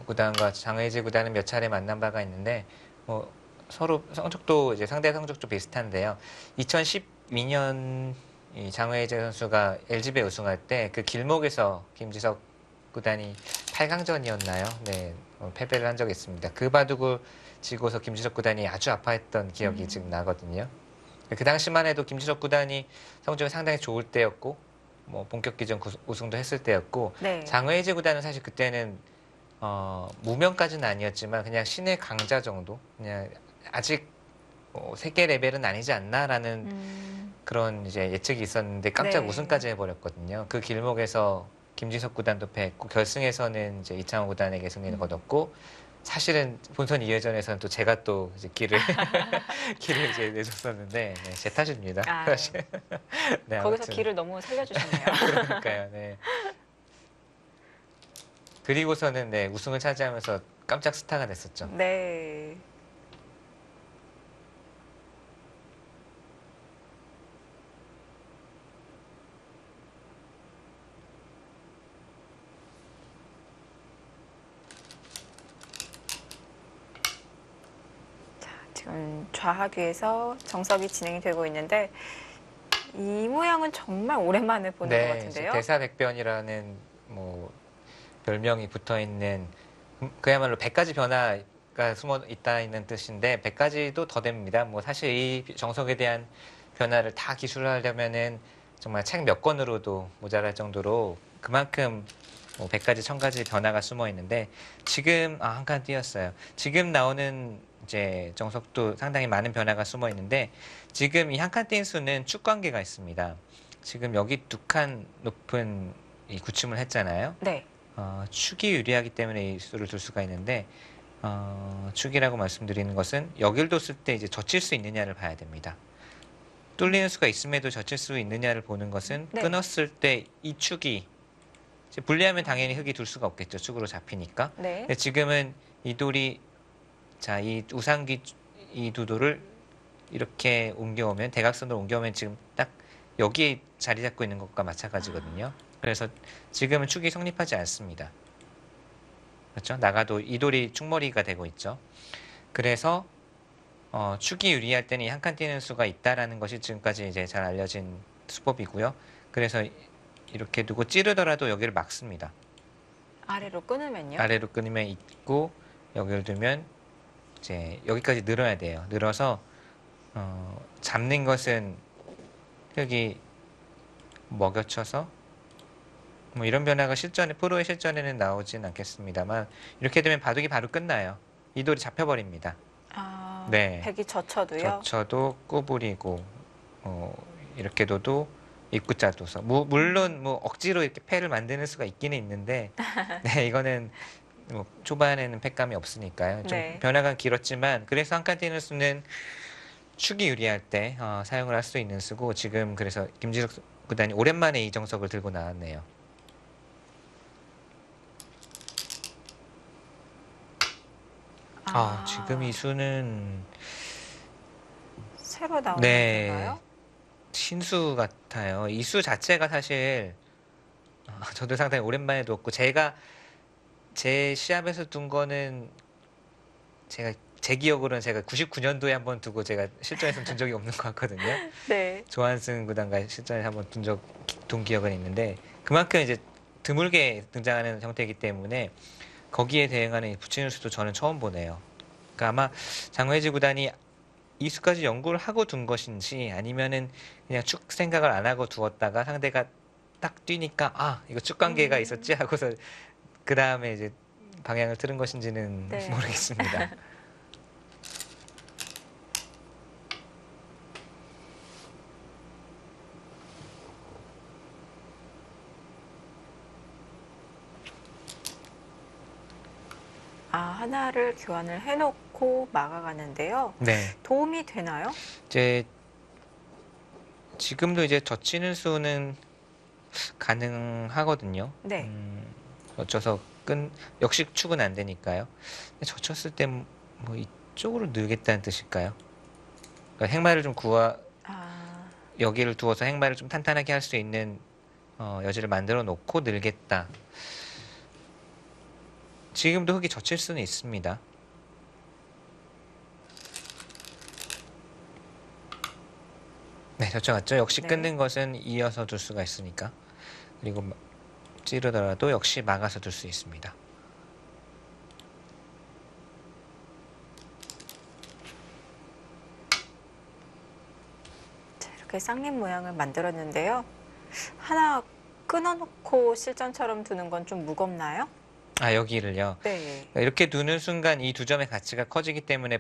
구단과 장의지 구단은 몇 차례 만난 바가 있는데 뭐 서로 성적도 이제 상대 성적도 비슷한데요. 2012년 이 장의지 선수가 LG배 우승할 때 그 길목에서 김지석 구단이 8강전이었나요? 네, 패배를 한 적이 있습니다. 그 바둑을 지고서 김지석 구단이 아주 아파했던 기억이 지금 나거든요. 그 당시만 해도 김지석 구단이 성적이 상당히 좋을 때였고 뭐 본격기전 우승도 했을 때였고 네. 장의지 구단은 사실 그때는 무명까지는 아니었지만 그냥 신의 강자 정도 그냥 아직 세계 레벨은 아니지 않나라는 그런 이제 예측이 있었는데 깜짝 네. 우승까지 해버렸거든요. 그 길목에서 김지석 구단도 패했고 결승에서는 이제 이창호 구단에게 승리를 거뒀고 사실은 본선 2회전에서는 또 제가 또 이제 길을 이제 내줬었는데 네, 제 탓입니다. 아유. 사실. 네, 거기서 아무튼. 길을 너무 살려주셨네요. 그러니까요. 네. 그리고서는 네, 우승을 차지하면서 깜짝 스타가 됐었죠. 네. 자, 지금 좌하귀에서 정석이 진행이 되고 있는데 이 모양은 정말 오랜만에 보는 것 같은데요. 대사백변이라는 뭐 별명이 붙어 있는 그야말로 100가지 변화가 숨어 있다는 뜻인데 100가지도 더 됩니다. 뭐 사실 이 정석에 대한 변화를 다 기술하려면은 정말 책 몇 권으로도 모자랄 정도로 그만큼 뭐 100가지, 1000가지 변화가 숨어 있는데 지금 한 칸 띄었어요. 지금 나오는 이제 정석도 상당히 많은 변화가 숨어 있는데 지금 이 한 칸 띄인 수는 축 관계가 있습니다. 지금 여기 2칸 높은 이 구침을 했잖아요. 네. 축이 유리하기 때문에 이 수를 둘 수가 있는데 축이라고 말씀드리는 것은 여길 뒀을 때 이제 젖힐 수 있느냐를 봐야 됩니다. 뚫리는 수가 있음에도 젖힐 수 있느냐를 보는 것은 네. 끊었을 때 이 축이 이제 분리하면 당연히 흙이 둘 수가 없겠죠. 축으로 잡히니까. 네. 근데 지금은 이 돌이 이 우상귀 이 두 돌을 이렇게 옮겨오면 대각선으로 옮겨오면 지금 딱 여기에 자리 잡고 있는 것과 마찬가지거든요. 그래서 지금은 축이 성립하지 않습니다. 그렇죠? 나가도 이 돌이 축머리가 되고 있죠. 그래서 축이 유리할 때는 한 칸 띄는 수가 있다라는 것이 지금까지 이제 잘 알려진 수법이고요. 그래서 이렇게 두고 찌르더라도 여기를 막습니다. 아래로 끊으면요. 아래로 끊으면 있고 여기를 두면 이제 여기까지 늘어야 돼요. 늘어서 잡는 것은 흙이 먹여쳐서 뭐 이런 변화가 프로의 실전에는 나오진 않겠습니다만 이렇게 되면 바둑이 바로 끝나요. 이 돌이 잡혀버립니다. 네. 백이 젖혀도요. 젖혀도 꾸부리고 이렇게 둬도 입구자 둬서 물론 뭐 억지로 이렇게 패를 만드는 수가 있기는 있는데 네, 이거는 뭐 초반에는 패감이 없으니까요. 좀 네. 변화가 길었지만 그래서 한 칸 띄는 수는 축이 유리할 때 사용을 할 수 있는 수고 지금 그래서 김지석 구단이 오랜만에 이 정석을 들고 나왔네요. 지금 이 수는 새로 나오는 네. 건가요? 신수 같아요. 이 수 자체가 사실 저도 상당히 오랜만에 뒀고 제가 제 시합에서 둔 거는 제 기억으로는 제가 99년도에 한번 두고 제가 실전에서 둔 적이 없는 것 같거든요. 네. 조한승 구단과 실전에 한번 둔 기억은 있는데 그만큼 이제 드물게 등장하는 형태이기 때문에 거기에 대응하는 붙이는 수도 저는 처음 보네요. 그러니까 아마 장외지 구단이 이 수까지 연구를 하고 둔 것인지 아니면은 그냥 축 생각을 안 하고 두었다가 상대가 딱 뛰니까 아 이거 축 관계가 있었지 하고서 그 다음에 이제 방향을 틀은 것인지는 네. 모르겠습니다. 하나를 교환을 해놓고 막아가는데요. 네. 도움이 되나요? 이제 지금도 이제 젖히는 수는 가능하거든요. 네. 젖혀서 역시 축은 안 되니까요. 근데 젖혔을 때 뭐 이쪽으로 늘겠다는 뜻일까요? 그러니까 행마를 좀 여기를 두어서 행마를 좀 탄탄하게 할 수 있는 여지를 만들어 놓고 늘겠다. 지금도 흙이 젖힐 수는 있습니다. 네, 젖혀갔죠. 역시 네. 끊는 것은 이어서 둘 수가 있으니까. 그리고 찌르더라도 역시 막아서 둘 수 있습니다. 자, 이렇게 쌍립 모양을 만들었는데요. 하나 끊어놓고 실전처럼 두는 건 좀 무겁나요? 여기를요. 네. 이렇게 두는 순간 이 두 점의 가치가 커지기 때문에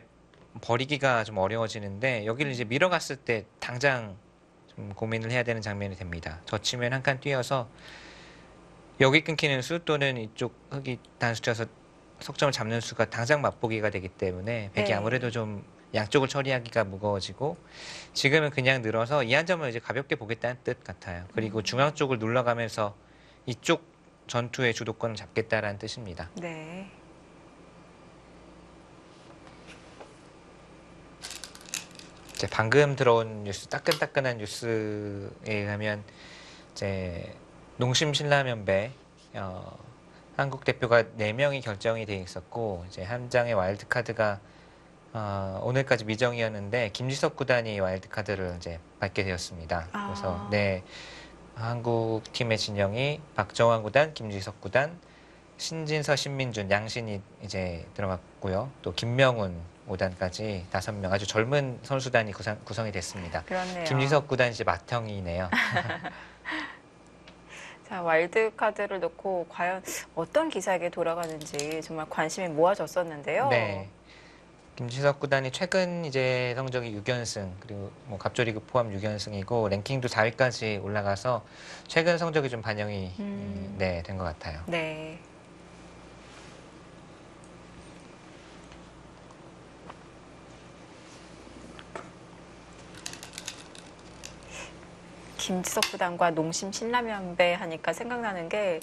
버리기가 좀 어려워지는데 여기를 이제 밀어갔을 때 당장 좀 고민을 해야 되는 장면이 됩니다. 젖히면 한 칸 뛰어서 여기 끊기는 수 또는 이쪽 흙이 단수쳐서 석점을 잡는 수가 당장 맛보기가 되기 때문에 백이 네. 아무래도 좀 양쪽을 처리하기가 무거워지고 지금은 그냥 늘어서 이 한 점을 이제 가볍게 보겠다는 뜻 같아요. 그리고 중앙 쪽을 눌러가면서 이쪽 전투의 주도권을 잡겠다라는 뜻입니다. 네. 이제 방금 들어온 뉴스, 따끈따끈한 뉴스에 의하면 이제 농심 신라면배 한국 대표가 4명이 결정이 돼 있었고 이제 한 장의 와일드 카드가 오늘까지 미정이었는데 김지석 구단이 와일드 카드를 이제 받게 되었습니다. 그래서 네. 한국 팀의 진영이 박정환 구단, 김지석 구단, 신진서, 신민준, 양신이 이제 들어갔고요. 또 김명훈 5단까지 5명 아주 젊은 선수단이 구성이 됐습니다. 그렇네요. 김지석 구단 이제 맏형이네요. 자, 와일드 카드를 넣고 과연 어떤 기사에게 돌아가는지 정말 관심이 모아졌었는데요. 네. 김지석 구단이 최근 이제 성적이 6연승 그리고 뭐 갑조리그 포함 6연승이고 랭킹도 4위까지 올라가서 최근 성적이 좀 반영이 네, 된 것 같아요. 네. 김지석 구단과 농심 신라면배 하니까 생각나는 게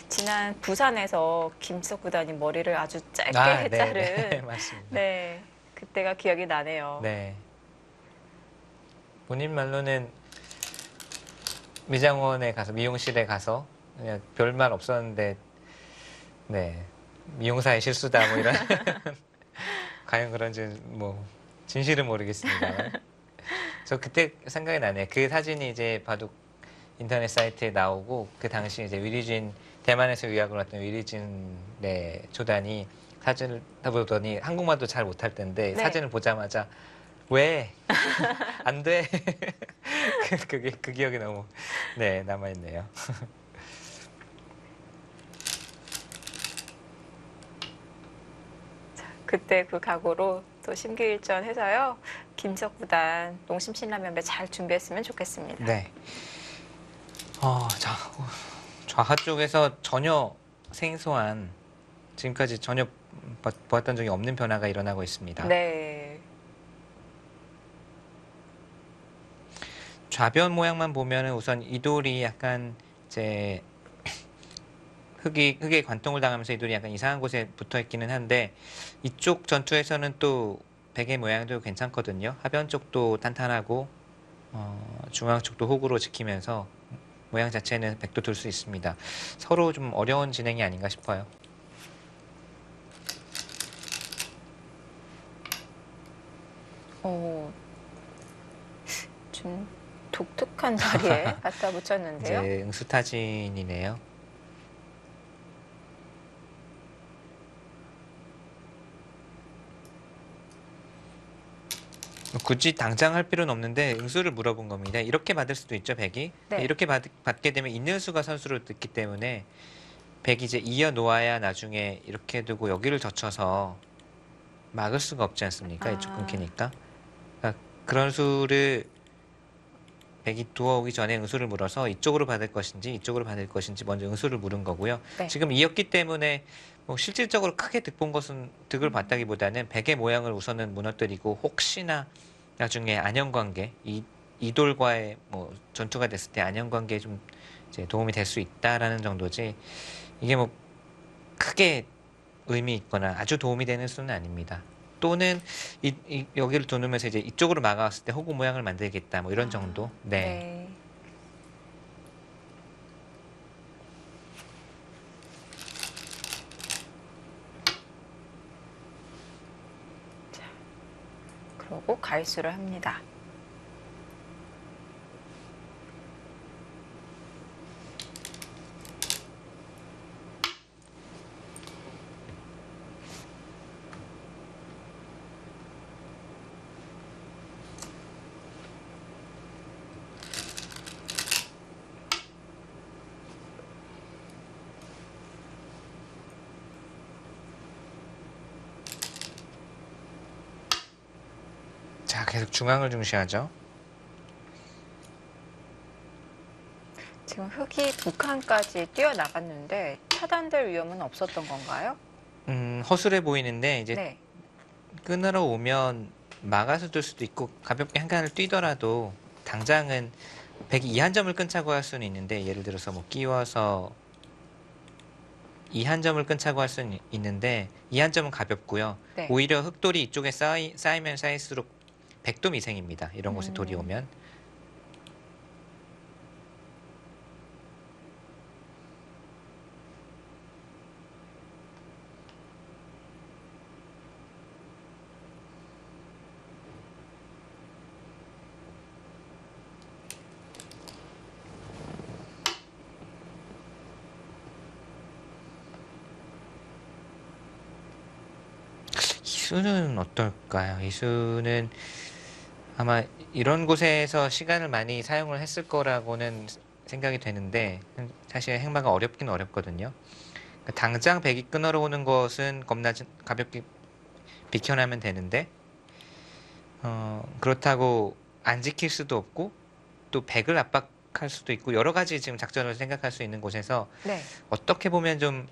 지난 부산에서 김지석 구단이 머리를 아주 짧게 네, 자른 네, 맞습니다. 네, 그때가 기억이 나네요. 네. 본인 말로는 미장원에 가서 미용실에 가서 그냥 별말 없었는데 네 미용사의 실수다 뭐 이런 과연 그런지 뭐 진실은 모르겠습니다. 저 그때 생각이 나네요. 그 사진이 이제 바둑 인터넷 사이트에 나오고 그 당시 이제 위리진 대만에서 유학을 왔던 위리진 네 조단이 사진을 보더니 한국말도 잘 못할 텐데 네. 사진을 보자마자 왜 안 돼? 그 기억이 너무 네 남아 있네요. 그때 그 각오로 또 심기일전해서요. 김지석 구단 농심 신라면배 잘 준비했으면 좋겠습니다. 네. 좌하 쪽에서 전혀 생소한 지금까지 전혀 보았던 적이 없는 변화가 일어나고 있습니다. 네. 좌변 모양만 보면은 우선 이 돌이 약간 이제 흙에 관통을 당하면서 이 돌이 약간 이상한 곳에 붙어 있기는 한데 이쪽 전투에서는 또 베개 모양도 괜찮거든요. 하변 쪽도 탄탄하고 중앙 쪽도 흙으로 지키면서 모양 자체는 백도 둘 수 있습니다. 서로 좀 어려운 진행이 아닌가 싶어요. 좀 독특한 자리에 갖다 붙였는데요. 이제 응수타진이네요. 굳이 당장 할 필요는 없는데 응수를 물어본 겁니다. 이렇게 받을 수도 있죠, 백이. 네. 이렇게 받게 되면 있는 수가 선수로 듣기 때문에 백이 이제 이어 놓아야 나중에 이렇게 두고 여기를 젖혀서 막을 수가 없지 않습니까? 이쪽 끊기니까. 그러니까 그런 수를 백이 두어오기 전에 응수를 물어서 이쪽으로 받을 것인지 이쪽으로 받을 것인지 먼저 응수를 물은 거고요. 네. 지금 이었기 때문에 뭐 실질적으로 크게 득본 것은 득을 봤다기보다는 백의 모양을 우선은 무너뜨리고 혹시나 나중에 안형관계 이돌과의 뭐 전투가 됐을 때 안형관계에 좀 이제 도움이 될 수 있다라는 정도지 이게 뭐 크게 의미 있거나 아주 도움이 되는 수는 아닙니다. 또는 여기를 두누면서 이제 이쪽으로 막아왔을 때 호구 모양을 만들겠다 뭐 이런 정도. 네. 네. 자, 그러고 갈수를 합니다. 자, 계속 중앙을 중시하죠. 지금 흑이 북한까지 뛰어나갔는데 차단될 위험은 없었던 건가요? 허술해 보이는데 이제 네. 끊으러 오면 막아서 둘 수도 있고 가볍게 한 칸을 뛰더라도 당장은 102한 점을 끊자고 할 수는 있는데 예를 들어서 뭐 끼워서 2한 점을 끊자고 할 수는 있는데 2한 점은 가볍고요. 네. 오히려 흑돌이 이쪽에 쌓이면 쌓일수록 백도 미생입니다. 이런 곳에 돌이 오면. 이수는 어떨까요? 이수는 아마 이런 곳에서 시간을 많이 사용을 했을 거라고는 생각이 되는데 사실 행마가 어렵긴 어렵거든요. 그러니까 당장 백이 끊어러 오는 것은 겁나 가볍게 비켜나면 되는데 그렇다고 안 지킬 수도 없고 또 백을 압박할 수도 있고 여러 가지 지금 작전을 생각할 수 있는 곳에서 네. 어떻게 보면 좀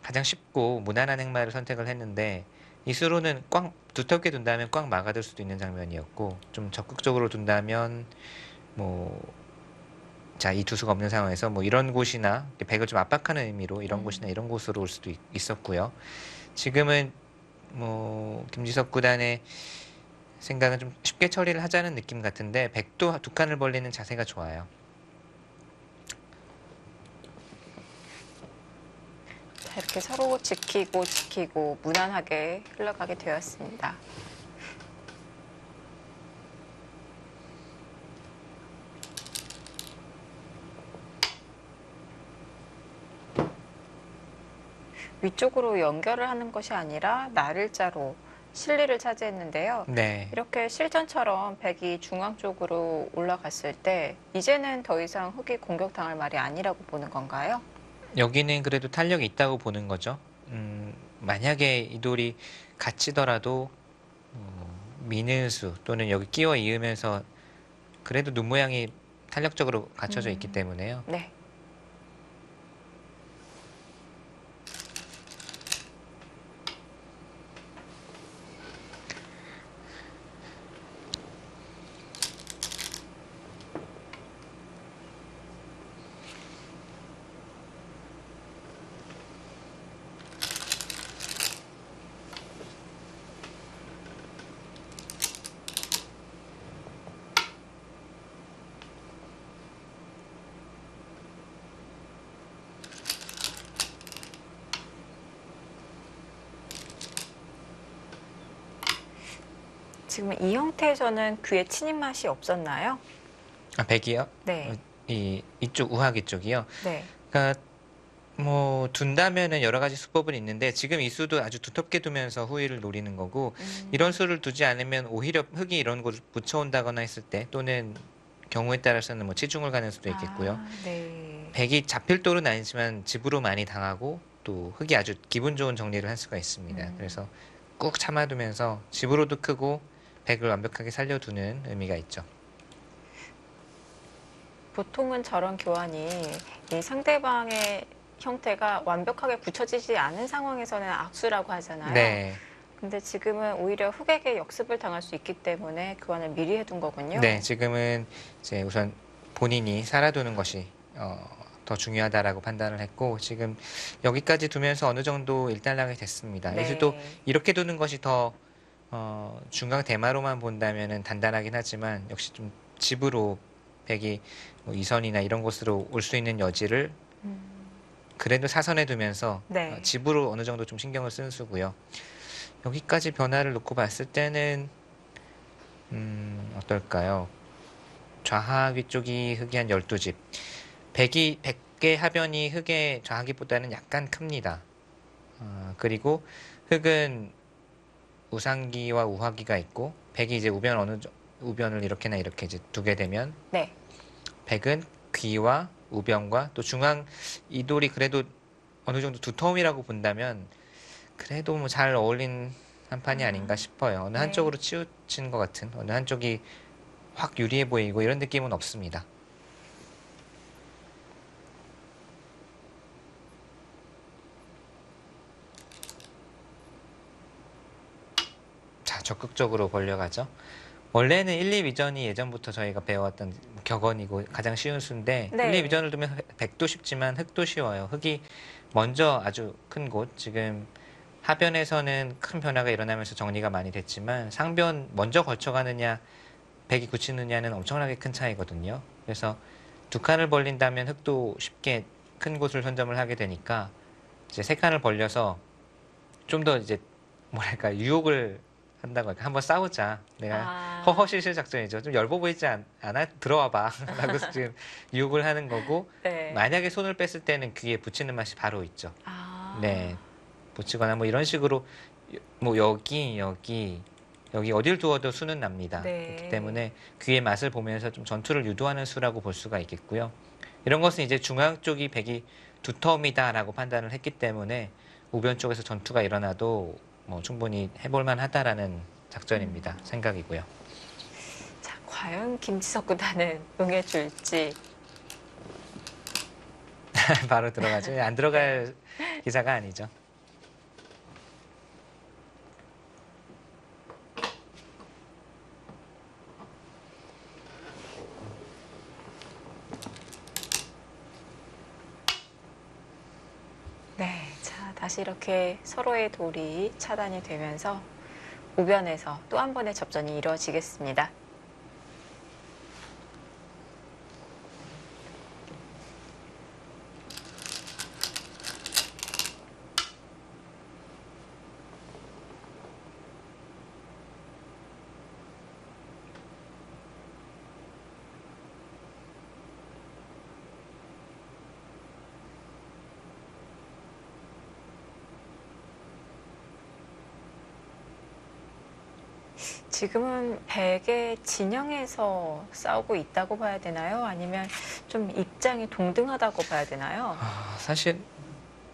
가장 쉽고 무난한 행마를 선택을 했는데 이수로는 꽉 두텁게 둔다면 꽉 막아둘 수도 있는 장면이었고 좀 적극적으로 둔다면 뭐 자, 이 투수가 없는 상황에서 뭐 이런 곳이나 백을 좀 압박하는 의미로 이런 곳이나 이런 곳으로 올 수도 있었고요. 지금은 뭐 김지석 구단의 생각은 좀 쉽게 처리를 하자는 느낌 같은데 백도 두 칸을 벌리는 자세가 좋아요. 자, 이렇게 서로 지키고 무난하게 흘러가게 되었습니다. 위쪽으로 연결을 하는 것이 아니라 나를자로 실리를 차지했는데요. 네. 이렇게 실전처럼 백이 중앙 쪽으로 올라갔을 때 이제는 더 이상 흑이 공격당할 말이 아니라고 보는 건가요? 여기는 그래도 탄력이 있다고 보는 거죠. 만약에 이 돌이 갇히더라도 미는수 또는 여기 끼워 이으면서 그래도 눈 모양이 탄력적으로 갖춰져 있기 때문에요. 네. 지금 이 형태에서는 귀에 치는 맛이 없었나요? 아, 백이요? 네. 이쪽 우하기 쪽이요. 네. 그러니까 뭐 둔다면은 여러 가지 수법은 있는데 지금 이 수도 아주 두텁게 두면서 후위를 노리는 거고 이런 수를 두지 않으면 오히려 흙이 이런 곳을 묻혀온다거나 했을 때 또는 경우에 따라서는 뭐 치중을 가는 수도 있겠고요. 네. 백이 잡힐 돌은 아니지만 집으로 많이 당하고 또 흙이 아주 기분 좋은 정리를 할 수가 있습니다. 그래서 꾹 참아두면서 집으로도 크고 백을 완벽하게 살려두는 의미가 있죠. 보통은 저런 교환이 이 상대방의 형태가 완벽하게 붙여지지 않은 상황에서는 악수라고 하잖아요. 네. 근데 지금은 오히려 흑에게 역습을 당할 수 있기 때문에 교환을 미리 해둔 거군요. 네, 지금은 이제 우선 본인이 살아두는 것이 더 중요하다라고 판단을 했고 지금 여기까지 두면서 어느 정도 일단락이 됐습니다. 네. 예술도 이렇게 두는 것이 더 중앙 대마로만 본다면은 단단하긴 하지만 역시 좀 집으로 백이 뭐 이선이나 이런 곳으로 올 수 있는 여지를 그래도 사선에 두면서 네. 집으로 어느 정도 좀 신경을 쓴 수고요. 여기까지 변화를 놓고 봤을 때는 어떨까요? 좌하위 쪽이 흙이 한 12집. 100개 하변이 흙의 좌하기보다는 약간 큽니다. 그리고 흙은 우상기와 우하기가 있고 100이 이제 우변을 이렇게나 이렇게 이제 두게 되면 네. 100은 귀와 우변과 또 중앙 이돌이 그래도 어느 정도 두터움이라고 본다면 그래도 뭐 잘 어울린 한 판이 아닌가 싶어요. 어느 네. 한쪽으로 치우친 것 같은 어느 한쪽이 확 유리해 보이고 이런 느낌은 없습니다. 자, 적극적으로 벌려가죠. 원래는 1, 2 위전이 예전부터 저희가 배워왔던 격언이고 가장 쉬운 수인데 네. 1, 2 위전을 두면 백도 쉽지만 흙도 쉬워요. 흙이 먼저 아주 큰 곳, 지금 하변에서는 큰 변화가 일어나면서 정리가 많이 됐지만 상변 먼저 걸쳐가느냐 백이 굳히느냐는 엄청나게 큰 차이거든요. 그래서 두 칸을 벌린다면 흙도 쉽게 큰 곳을 선점을 하게 되니까 이제 세 칸을 벌려서 좀 더 이제 뭐랄까 유혹을 한다고 할까 한번 싸우자. 내가 허허실실 작전이죠. 좀 엷어 보이지 않아? 들어와 봐. 라고 지금 유혹을 하는 거고 네. 만약에 손을 뺐을 때는 귀에 붙이는 맛이 바로 있죠. 아. 네. 붙이거나 뭐 이런 식으로 뭐 여기 어딜 두어도 수는 납니다. 네. 그렇기 때문에 귀의 맛을 보면서 좀 전투를 유도하는 수라고 볼 수가 있겠고요. 이런 것은 이제 중앙 쪽이 백이 두터움이다라고 판단을 했기 때문에 우변 쪽에서 전투가 일어나도 뭐 충분히 해볼 만하다라는 작전입니다. 생각이고요. 자, 과연 김지석 구단은 응해줄지. 바로 들어가죠. 안 들어갈 기사가 아니죠. 네, 자, 다시 이렇게 서로의 돌이 차단이 되면서 우변에서 또 한 번의 접전이 이루어지겠습니다. 지금은 백의 진영에서 싸우고 있다고 봐야 되나요? 아니면 좀 입장이 동등하다고 봐야 되나요? 사실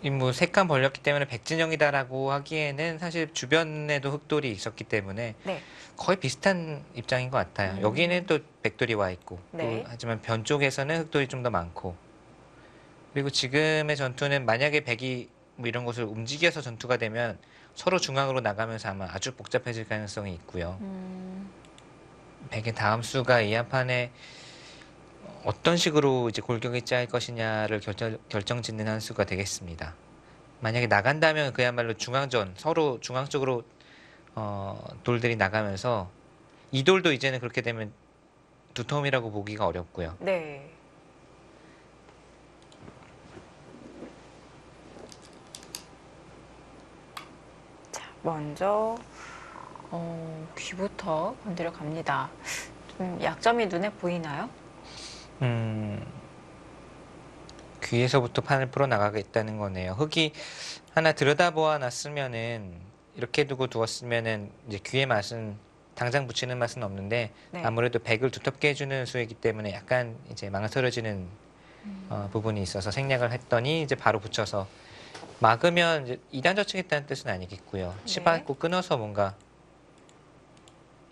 뭐 세 칸 벌렸기 때문에 백진영이다라고 하기에는 사실 주변에도 흑돌이 있었기 때문에 네. 거의 비슷한 입장인 것 같아요. 여기는 또 백돌이 와 있고 네. 또 하지만 변 쪽에서는 흑돌이 좀 더 많고 그리고 지금의 전투는 만약에 백이 뭐 이런 곳을 움직여서 전투가 되면 서로 중앙으로 나가면서 아마 아주 복잡해질 가능성이 있고요. 백의 다음 수가 이 한 판에 어떤 식으로 이제 골격이 짜일 것이냐를 결정짓는 한 수가 되겠습니다. 만약에 나간다면 그야말로 중앙전, 서로 중앙 쪽으로 돌들이 나가면서 이 돌도 이제는 그렇게 되면 두터움이라고 보기가 어렵고요. 네. 자, 먼저 귀부터 건드려 갑니다. 좀 약점이 눈에 보이나요? 귀에서부터 판을 풀어 나가겠다는 거네요. 흙이 하나 들여다보아 놨으면은 이렇게 두고 두었으면은 이제 귀의 맛은 당장 붙이는 맛은 없는데 네. 아무래도 백을 두텁게 해주는 수이기 때문에 약간 이제 망설여지는 부분이 있어서 생략을 했더니 이제 바로 붙여서 막으면 이제 2단 저치겠다는 뜻은 아니겠고요. 네. 치받고 끊어서 뭔가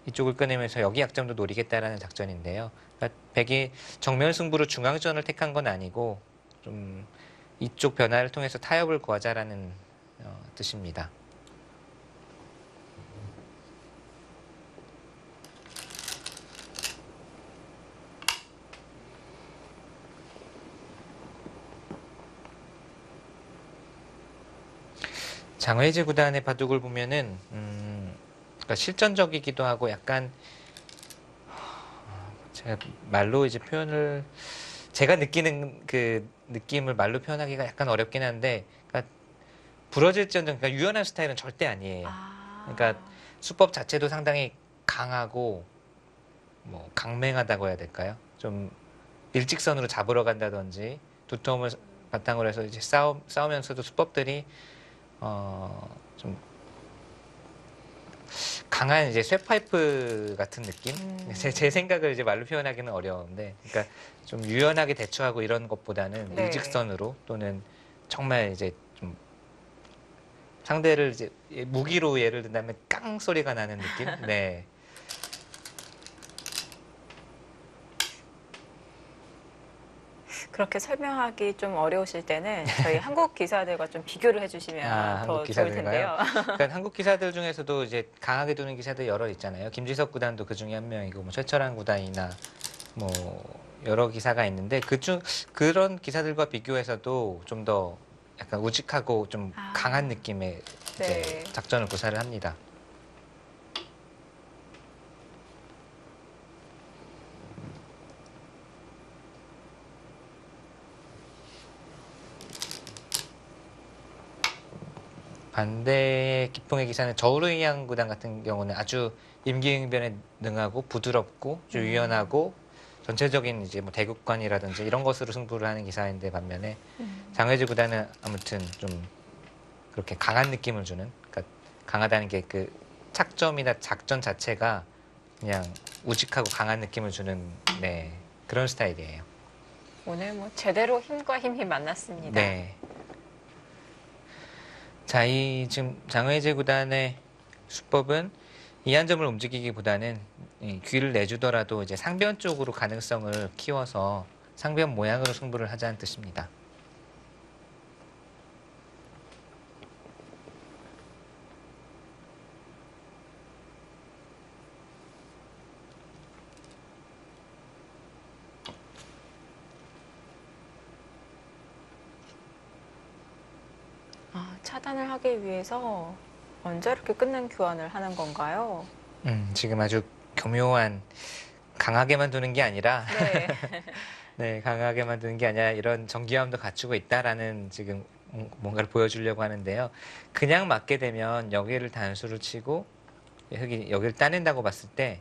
이쪽을 꺼내면서 여기 약점도 노리겠다라는 작전인데요. 그러니까 백이 정면 승부로 중앙전을 택한 건 아니고 좀 이쪽 변화를 통해서 타협을 구하자라는 뜻입니다. 장외제 구단의 바둑을 보면은 그러니까 실전적이기도 하고 약간 제가 말로 이제 표현을 제가 느끼는 그 느낌을 말로 표현하기가 약간 어렵긴 한데 그러니까 부러질지언정 그러니까 유연한 스타일은 절대 아니에요. 그러니까 수법 자체도 상당히 강하고 뭐 강맹하다고 해야 될까요? 좀 일직선으로 잡으러 간다든지 두터움을 바탕으로 해서 이제 싸우면서도 수법들이 좀 강한 이제 쇠파이프 같은 느낌? 제 생각을 이제 말로 표현하기는 어려운데, 그러니까 좀 유연하게 대처하고 이런 것보다는 네. 일직선으로 또는 정말 이제 좀 상대를 이제 무기로 예를 든다면 깡 소리가 나는 느낌? 네. 그렇게 설명하기 좀 어려우실 때는 저희 한국 기사들과 좀 비교를 해주시면 더 한국 좋을 텐데요. 그러니까 한국 기사들 중에서도 이제 강하게 두는 기사들 여러 있잖아요. 김지석 구단도 그 중에 한 명이고, 뭐 최철한 구단이나 뭐 여러 기사가 있는데 그런 기사들과 비교해서도 좀 더 약간 우직하고 좀 강한 느낌의 이제 네. 작전을 구사를 합니다. 반대의 기풍의 기사는 저우르이양 구단 같은 경우는 아주 임기응변에 능하고 부드럽고 좀 유연하고 전체적인 이제 뭐 대국관이라든지 이런 것으로 승부를 하는 기사인데 반면에 장외지 구단은 아무튼 좀 그렇게 강한 느낌을 주는, 그러니까 강하다는 게 그 착점이나 작전 자체가 그냥 우직하고 강한 느낌을 주는 네, 그런 스타일이에요. 오늘 뭐 제대로 힘과 힘이 만났습니다. 네. 자, 이 지금 장외제 구단의 수법은 이 한 점을 움직이기보다는 이 귀를 내주더라도 이제 상변 쪽으로 가능성을 키워서 상변 모양으로 승부를 하자는 뜻입니다. 차단을 하기 위해서 언제 이렇게 끊는 교환을 하는 건가요? 지금 아주 교묘한 강하게만 두는 게 아니라 네. 네, 강하게만 두는 게 아니라 이런 정교함도 갖추고 있다라는 지금 뭔가를 보여주려고 하는데요. 그냥 맞게 되면 여기를 단수를 치고 여기를 따낸다고 봤을 때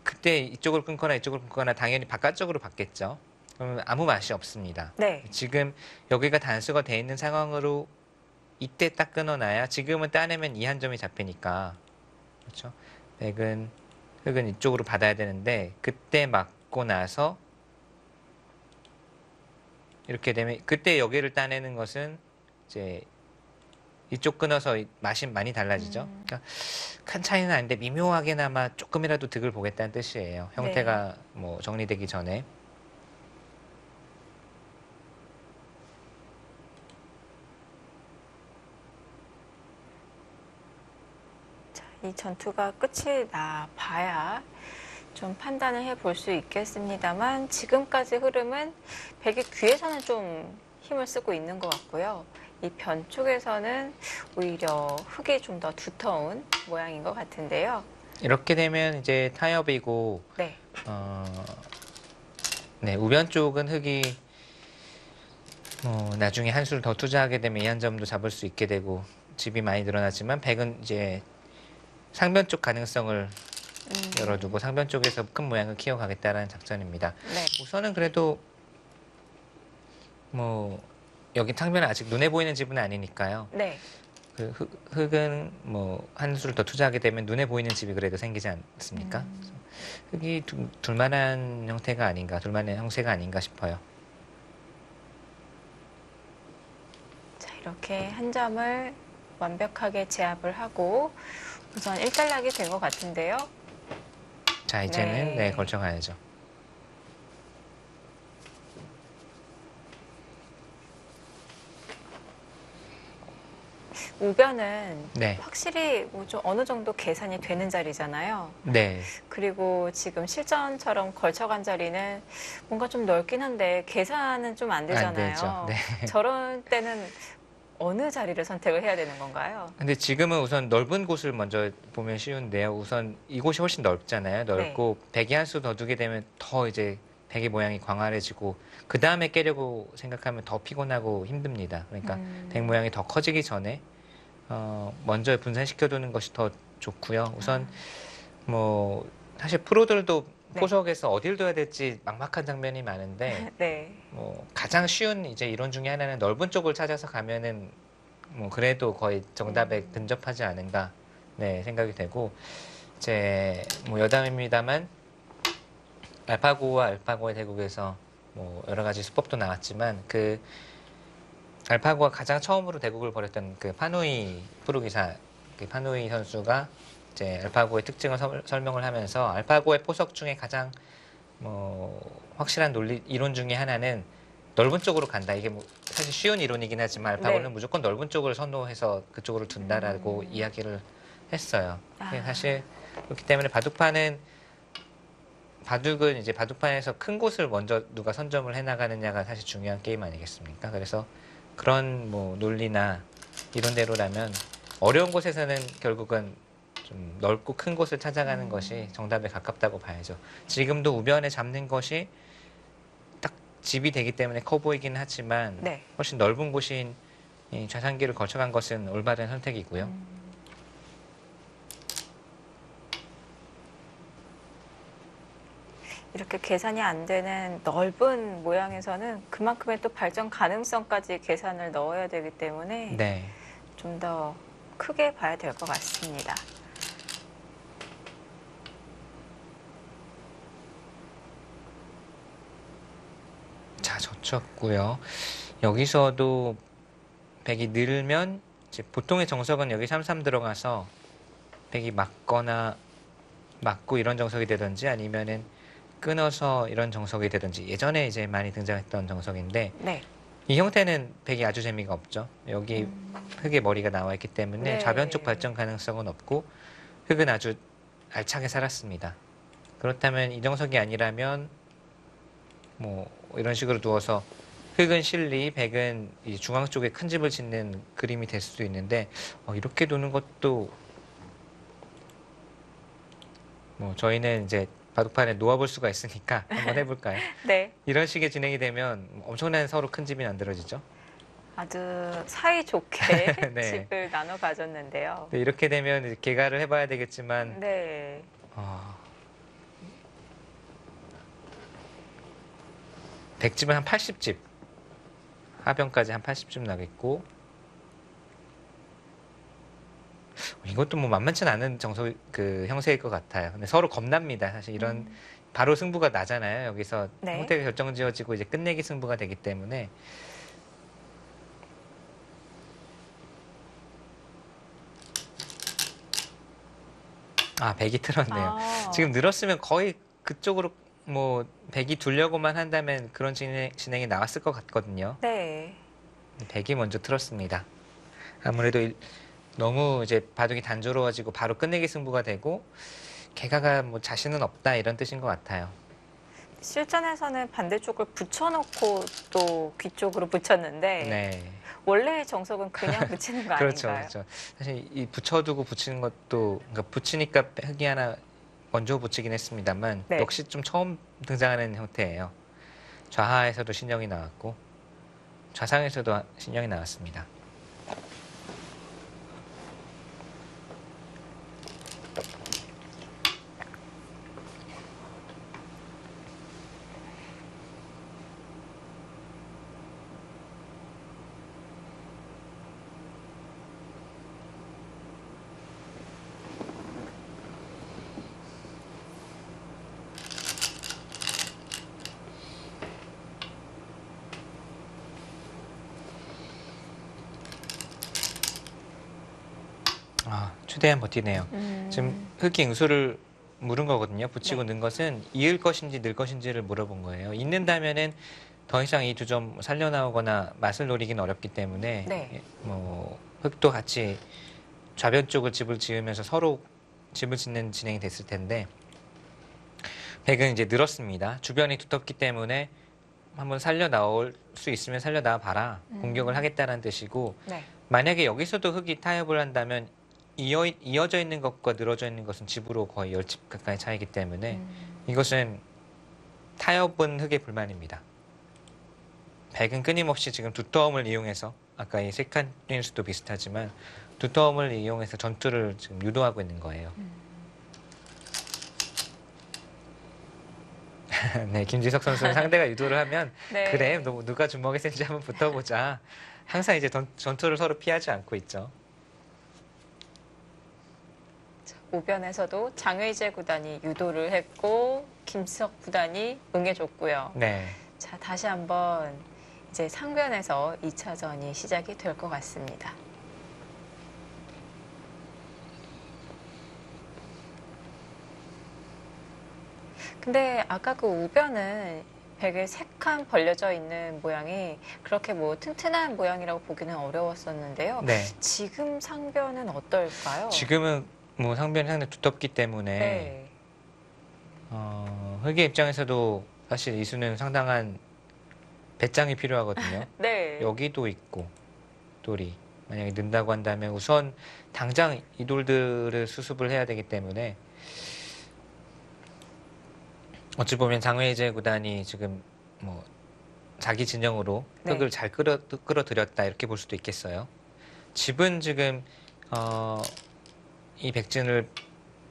그때 이쪽을 끊거나 이쪽을 끊거나 당연히 바깥쪽으로 받겠죠. 그러면 아무 맛이 없습니다. 네. 지금 여기가 단수가 돼 있는 상황으로 이때 딱 끊어놔야 지금은 따내면 이 한 점이 잡히니까 그렇죠. 흙은 이쪽으로 받아야 되는데 그때 맞고 나서 이렇게 되면 그때 여기를 따내는 것은 이제 이쪽 끊어서 맛이 많이 달라지죠. 그러니까 큰 차이는 아닌데 미묘하게나마 조금이라도 득을 보겠다는 뜻이에요. 형태가 뭐 정리되기 전에. 이 전투가 끝이 나 봐야 좀 판단을 해볼 수 있겠습니다만 지금까지 흐름은 백의 귀에서는 좀 힘을 쓰고 있는 것 같고요. 이 변 쪽에서는 오히려 흙이 좀 더 두터운 모양인 것 같은데요. 이렇게 되면 이제 타협이고 네. 네, 우변 쪽은 흙이 나중에 한 수를 더 투자하게 되면 이 한 점도 잡을 수 있게 되고 집이 많이 늘어나지만 백은 이제 상변 쪽 가능성을 열어두고 상변 쪽에서 큰 모양을 키워가겠다라는 작전입니다. 네. 우선은 그래도 뭐 여기 탕면은 아직 눈에 보이는 집은 아니니까요. 네. 그 흙은 뭐 한 수를 더 투자하게 되면 눈에 보이는 집이 그래도 생기지 않습니까? 그래서 흙이 둘만한 형태가 아닌가, 둘만한 형태가 아닌가 싶어요. 자, 이렇게 한 점을 완벽하게 제압을 하고 우선 1단락이 된 것 같은데요. 자, 이제는 네. 걸쳐가야죠. 우변은 네. 확실히 뭐 좀 어느 정도 계산이 되는 자리잖아요. 네. 그리고 지금 실전처럼 걸쳐간 자리는 뭔가 좀 넓긴 한데 계산은 좀 안 되잖아요. 되죠. 네. 저런 때는 어느 자리를 선택을 해야 되는 건가요? 근데 지금은 우선 넓은 곳을 먼저 보면 쉬운데요. 우선 이곳이 훨씬 넓잖아요. 넓고 백이 한 수 더 두게 되면 더 이제 백의 모양이 광활해지고 그 다음에 깨려고 생각하면 더 피곤하고 힘듭니다. 그러니까 백 모양이 더 커지기 전에 먼저 분산시켜두는 것이 더 좋고요. 우선 뭐 사실 프로들도 네. 포석에서 어딜 둬야 될지 막막한 장면이 많은데 네. 뭐 가장 쉬운 이제 이론 중에 하나는 넓은 쪽을 찾아서 가면은 뭐 그래도 거의 정답에 근접하지 않은가 네 생각이 되고 이제 뭐 여담입니다만 알파고와 알파고의 대국에서 뭐 여러 가지 수법도 나왔지만 그 알파고가 가장 처음으로 대국을 벌였던 그 파누이 프로기사 그 파누이 선수가 이제 알파고의 특징을 설명을 하면서 알파고의 포석 중에 가장 뭐 확실한 논리 이론 중에 하나는 넓은 쪽으로 간다. 이게 뭐 사실 쉬운 이론이긴 하지만 알파고는 네. 무조건 넓은 쪽을 선호해서 그쪽으로 둔다라고 이야기를 했어요. 사실 그렇기 때문에 바둑은 이제 바둑판에서 큰 곳을 먼저 누가 선점을 해나가느냐가 사실 중요한 게임 아니겠습니까? 그래서 그런 뭐 논리나 이론대로라면 어려운 곳에서는 결국은 좀 넓고 큰 곳을 찾아가는 것이 정답에 가깝다고 봐야죠. 지금도 우변에 잡는 것이 딱 집이 되기 때문에 커 보이긴 하지만 네. 훨씬 넓은 곳인 이 좌상기를 거쳐간 것은 올바른 선택이고요. 이렇게 계산이 안 되는 넓은 모양에서는 그만큼의 또 발전 가능성까지 계산을 넣어야 되기 때문에 네. 좀 더 크게 봐야 될 것 같습니다. 자, 젖혔고요. 여기서도 백이 늘면 이제 보통의 정석은 여기 33 들어가서 백이 맞고 이런 정석이 되든지 아니면은 끊어서 이런 정석이 되든지 예전에 이제 많이 등장했던 정석인데 네. 이 형태는 백이 아주 재미가 없죠. 여기 흙의 머리가 나와 있기 때문에 네. 좌변쪽 발전 가능성은 없고 흙은 아주 알차게 살았습니다. 그렇다면 이 정석이 아니라면 뭐 이런 식으로 두어서 흙은 실리, 백은 이 중앙 쪽에 큰 집을 짓는 그림이 될 수도 있는데 이렇게 두는 것도 뭐 저희는 이제 바둑판에 놓아볼 수가 있으니까 한번 해볼까요? 네. 이런 식의 진행이 되면 엄청난 서로 큰 집이 만들어지죠. 아주 사이좋게 네. 집을 나눠 가졌는데요. 네, 이렇게 되면 이제 개가를 해봐야 되겠지만 네. 백집은 한 80집 하변까지 한 80집 나겠고 이것도 뭐 만만치 않은 정석 그 형세일 것 같아요. 근데 서로 겁납니다. 사실 이런 바로 승부가 나잖아요. 여기서 네. 형태가 결정지어지고 이제 끝내기 승부가 되기 때문에 백이 틀었네요. 지금 늘었으면 거의 그쪽으로 뭐 백이 두려고만 한다면 그런 진행이 나왔을 것 같거든요. 네. 백이 먼저 틀었습니다. 아무래도 너무 이제 바둑이 단조로워지고 바로 끝내기 승부가 되고 개가가 뭐 자신은 없다 이런 뜻인 것 같아요. 실전에서는 반대쪽을 붙여놓고 또 귀 쪽으로 붙였는데 네. 원래의 정석은 그냥 붙이는 거 그렇죠, 아닌가요? 그렇죠. 사실 이 붙여두고 붙이는 것도 그러니까 붙이니까 흙이 하나 먼저 붙이긴 했습니다만 네. 역시 좀 처음 등장하는 형태예요. 좌하에서도 신형이 나왔고 좌상에서도 신형이 나왔습니다. 최대한 버티네요. 지금 흑이 응수를 물은 거거든요. 붙이고 네. 넣은 것은 이을 것인지 늘 것인지를 물어본 거예요. 잊는다면은 더 이상 이 두 점 살려나오거나 맛을 노리긴 어렵기 때문에 네. 뭐 흑도 같이 좌변 쪽을 집을 지으면서 서로 집을 짓는 진행이 됐을 텐데 백은 이제 늘었습니다. 주변이 두텁기 때문에 한번 살려 나올 수 있으면 살려 나와 봐라. 공격을 하겠다는 뜻이고 네. 만약에 여기서도 흑이 타협을 한다면 이어져 있는 것과 늘어져 있는 것은 집으로 거의 10집 가까이 차이기 때문에 이것은 타협은 흑의 불만입니다. 백은 끊임없이 지금 두터움을 이용해서 아까 이 세칸 수도 비슷하지만 두터움을 이용해서 전투를 지금 유도하고 있는 거예요. 네, 김지석 선수는 상대가 유도를 하면 네. 그래, 누가 주먹에 센지 한번 붙어보자. 항상 이제 전투를 서로 피하지 않고 있죠. 우변에서도 장외재 구단이 유도를 했고 김지석 구단이 응해줬고요. 네. 자, 다시 한번 이제 상변에서 2차전이 시작이 될 것 같습니다. 근데 아까 그 우변은 백에 3칸 벌려져 있는 모양이 그렇게 뭐 튼튼한 모양이라고 보기는 어려웠었는데요. 네. 지금 상변은 어떨까요? 지금은 뭐 상변이 상당히 두텁기 때문에 네. 흑의 입장에서도 사실 이수는 상당한 배짱이 필요하거든요. 네. 여기도 있고 돌이 만약에 는다고 한다면 우선 당장 이 돌들을 수습을 해야 되기 때문에 어찌 보면 장외재 구단이 지금 뭐 자기 진영으로 네. 흑을 잘 끌어들였다 이렇게 볼 수도 있겠어요. 집은 지금 이 백진을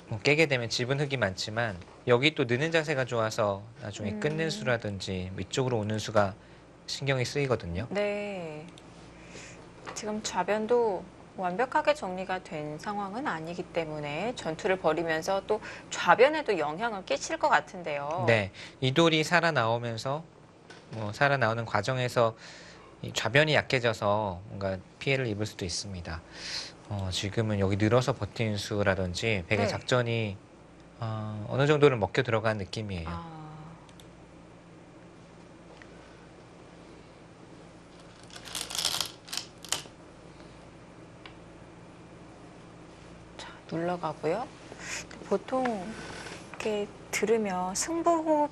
뭐 깨게 되면 집은 흑이 많지만 여기 또 느는 자세가 좋아서 나중에 끊는 수라든지 위쪽으로 오는 수가 신경이 쓰이거든요. 네. 지금 좌변도 완벽하게 정리가 된 상황은 아니기 때문에 전투를 벌이면서 또 좌변에도 영향을 끼칠 것 같은데요. 네, 이 돌이 살아나오면서 뭐 살아나오는 과정에서 이 좌변이 약해져서 뭔가 피해를 입을 수도 있습니다. 지금은 여기 늘어서 버틴 수라든지 백의 네. 작전이 어느 정도는 먹혀 들어간 느낌이에요. 자, 눌러가고요. 보통 이렇게 들으면 승부호흡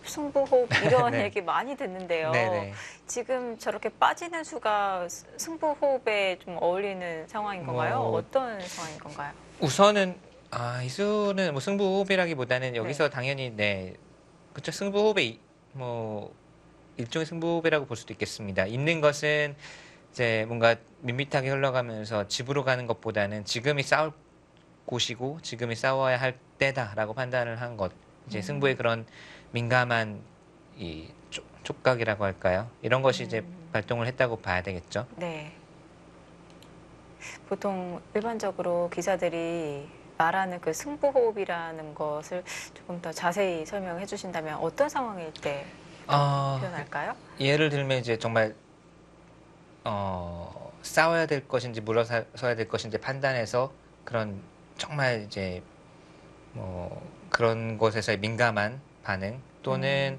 이런 네. 얘기 많이 듣는데요. 네네. 지금 저렇게 빠지는 수가 승부호흡에 좀 어울리는 상황인 건가요? 뭐- 어떤 상황인 건가요? 우선은 이 수는 뭐 승부호흡이라기보다는 여기서 당연히 그쵸, 승부호흡의 뭐 일종의 승부호흡이라고 볼 수도 있겠습니다. 있는 것은 이제 뭔가 밋밋하게 흘러가면서 집으로 가는 것보다는 지금이 싸울 곳이고 지금이 싸워야 할 때다라고 판단을 한 것. 이제 승부의 그런 민감한 이 촉각이라고 할까요? 이런 것이 이제 발동을 했다고 봐야 되겠죠. 네. 보통 일반적으로 기사들이 말하는 그 승부호흡이라는 것을 조금 더 자세히 설명해 주신다면 어떤 상황일 때 표현할까요? 예를 들면 이제 정말 싸워야 될 것인지 물러서야 될 것인지 판단해서 그런 정말 이제 뭐 그런 곳에서의 민감한 반응 또는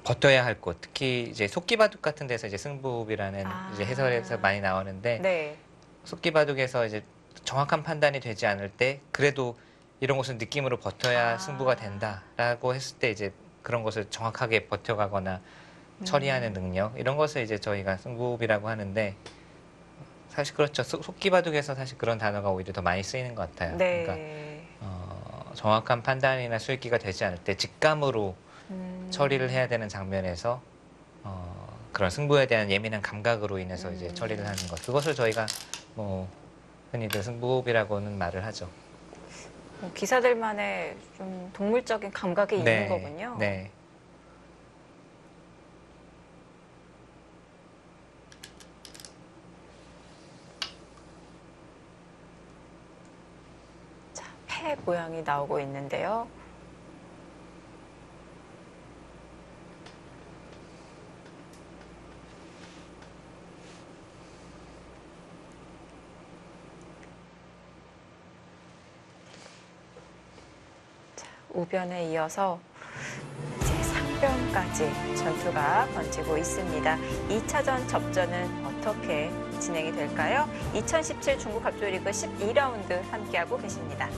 버텨야 할 곳, 특히 이제 속기바둑 같은 데서 이제 승부호흡이라는 이제 해설에서 많이 나오는데 네. 속기바둑에서 이제 정확한 판단이 되지 않을 때 그래도 이런 것은 느낌으로 버텨야 승부가 된다라고 했을 때 이제 그런 것을 정확하게 버텨가거나 처리하는 능력 이런 것을 이제 저희가 승부호흡이라고 하는데 사실 그렇죠. 속기바둑에서 사실 그런 단어가 오히려 더 많이 쓰이는 것 같아요. 네. 그러니까 정확한 판단이나 수익기가 되지 않을 때 직감으로 처리를 해야 되는 장면에서 그런 승부에 대한 예민한 감각으로 인해서 이제 처리를 하는 것 그것을 저희가 뭐 흔히들 승부호흡이라고는 말을 하죠. 기사들만의 좀 동물적인 감각이 있는 거군요. 네. 자, 패 모양이 나오고 있는데요. 우변에 이어서 이제 상변까지 전투가 번지고 있습니다. 2차전 접전은 어떻게 진행이 될까요? 2017 중국 갑조리그 12라운드 함께하고 계십니다.